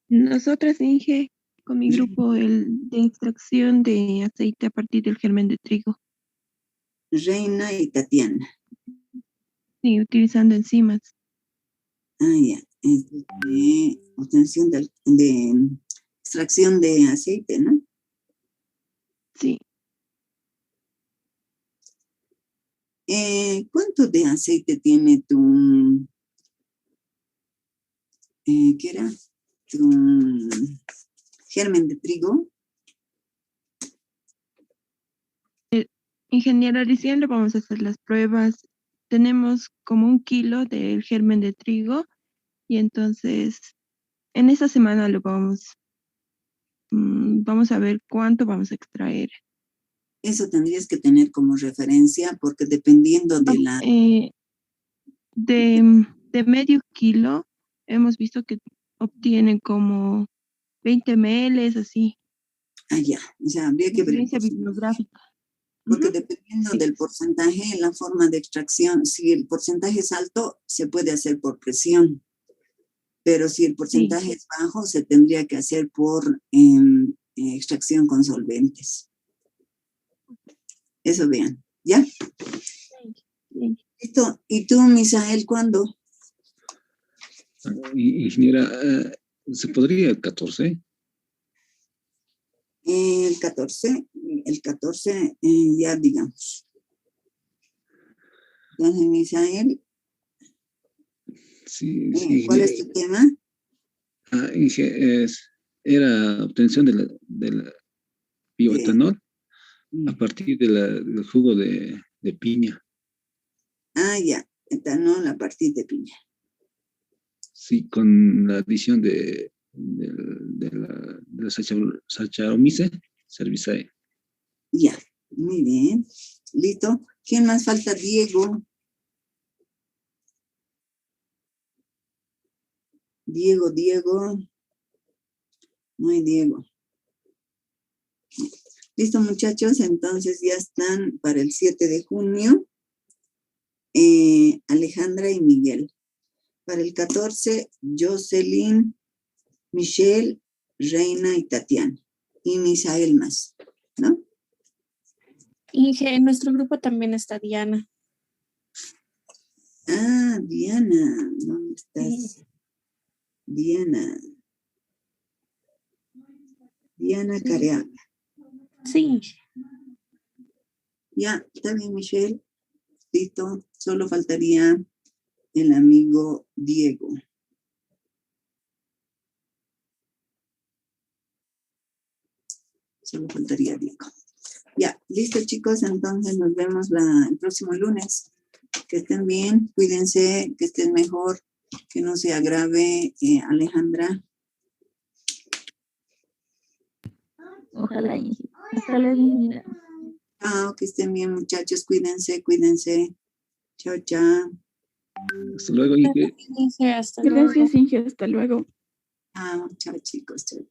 Nosotras, Inge, con mi grupo, el de extracción de aceite a partir del germen de trigo. Reina y Tatiana. Sí, utilizando enzimas. Ah, ya. Obtención de extracción de aceite, ¿no? Sí. ¿Cuánto de aceite tiene tu, qué era? Tu germen de trigo? Ingeniera, recién le vamos a hacer las pruebas. Tenemos como 1 kilo del germen de trigo y entonces en esta semana lo vamos a ver cuánto vamos a extraer. Eso tendrías que tener como referencia porque dependiendo de la... De medio kilo hemos visto que obtienen como 20 ml, así. Ah, ya. O sea, habría que ver. Evidencia bibliográfica. Porque dependiendo del porcentaje, la forma de extracción, si el porcentaje es alto, se puede hacer por presión. Pero si el porcentaje es bajo, se tendría que hacer por extracción con solventes. Eso vean, ¿ya? Listo. ¿Y tú, Misael, cuándo? Ingeniera, ¿se podría el 14? El 14, ya digamos. Entonces, Misael, Sí, ¿cuál es tu tema? Era obtención del bioetanol a partir del jugo de piña. Ah, ya, etanol a partir de piña. Sí, con la adición de la Saccharomyces cerevisiae. Ya, muy bien. Listo. ¿Quién más falta? Diego. Diego. No hay Diego. Listo, muchachos. Entonces ya están para el 7 de junio. Alejandra y Miguel. Para el 14, Jocelyn, Michelle, Reina y Tatiana. Y Misael más, ¿no? Inge, en nuestro grupo también está Diana. Ah, Diana. ¿Dónde estás? Sí. Diana sí. Careaga. Sí. Ya, está bien, Michelle. Listo. Solo faltaría el amigo Diego. Solo faltaría Diego. Ya, listo, chicos. Entonces nos vemos el próximo lunes. Que estén bien, cuídense, que estén mejor, que no se agrave, Alejandra. Ojalá. Hasta luego. Chao, que estén bien, muchachos, cuídense. Chao, chao. Hasta luego, Inge. Hasta luego. Gracias, Inge, hasta luego. Chao, chicos, chao.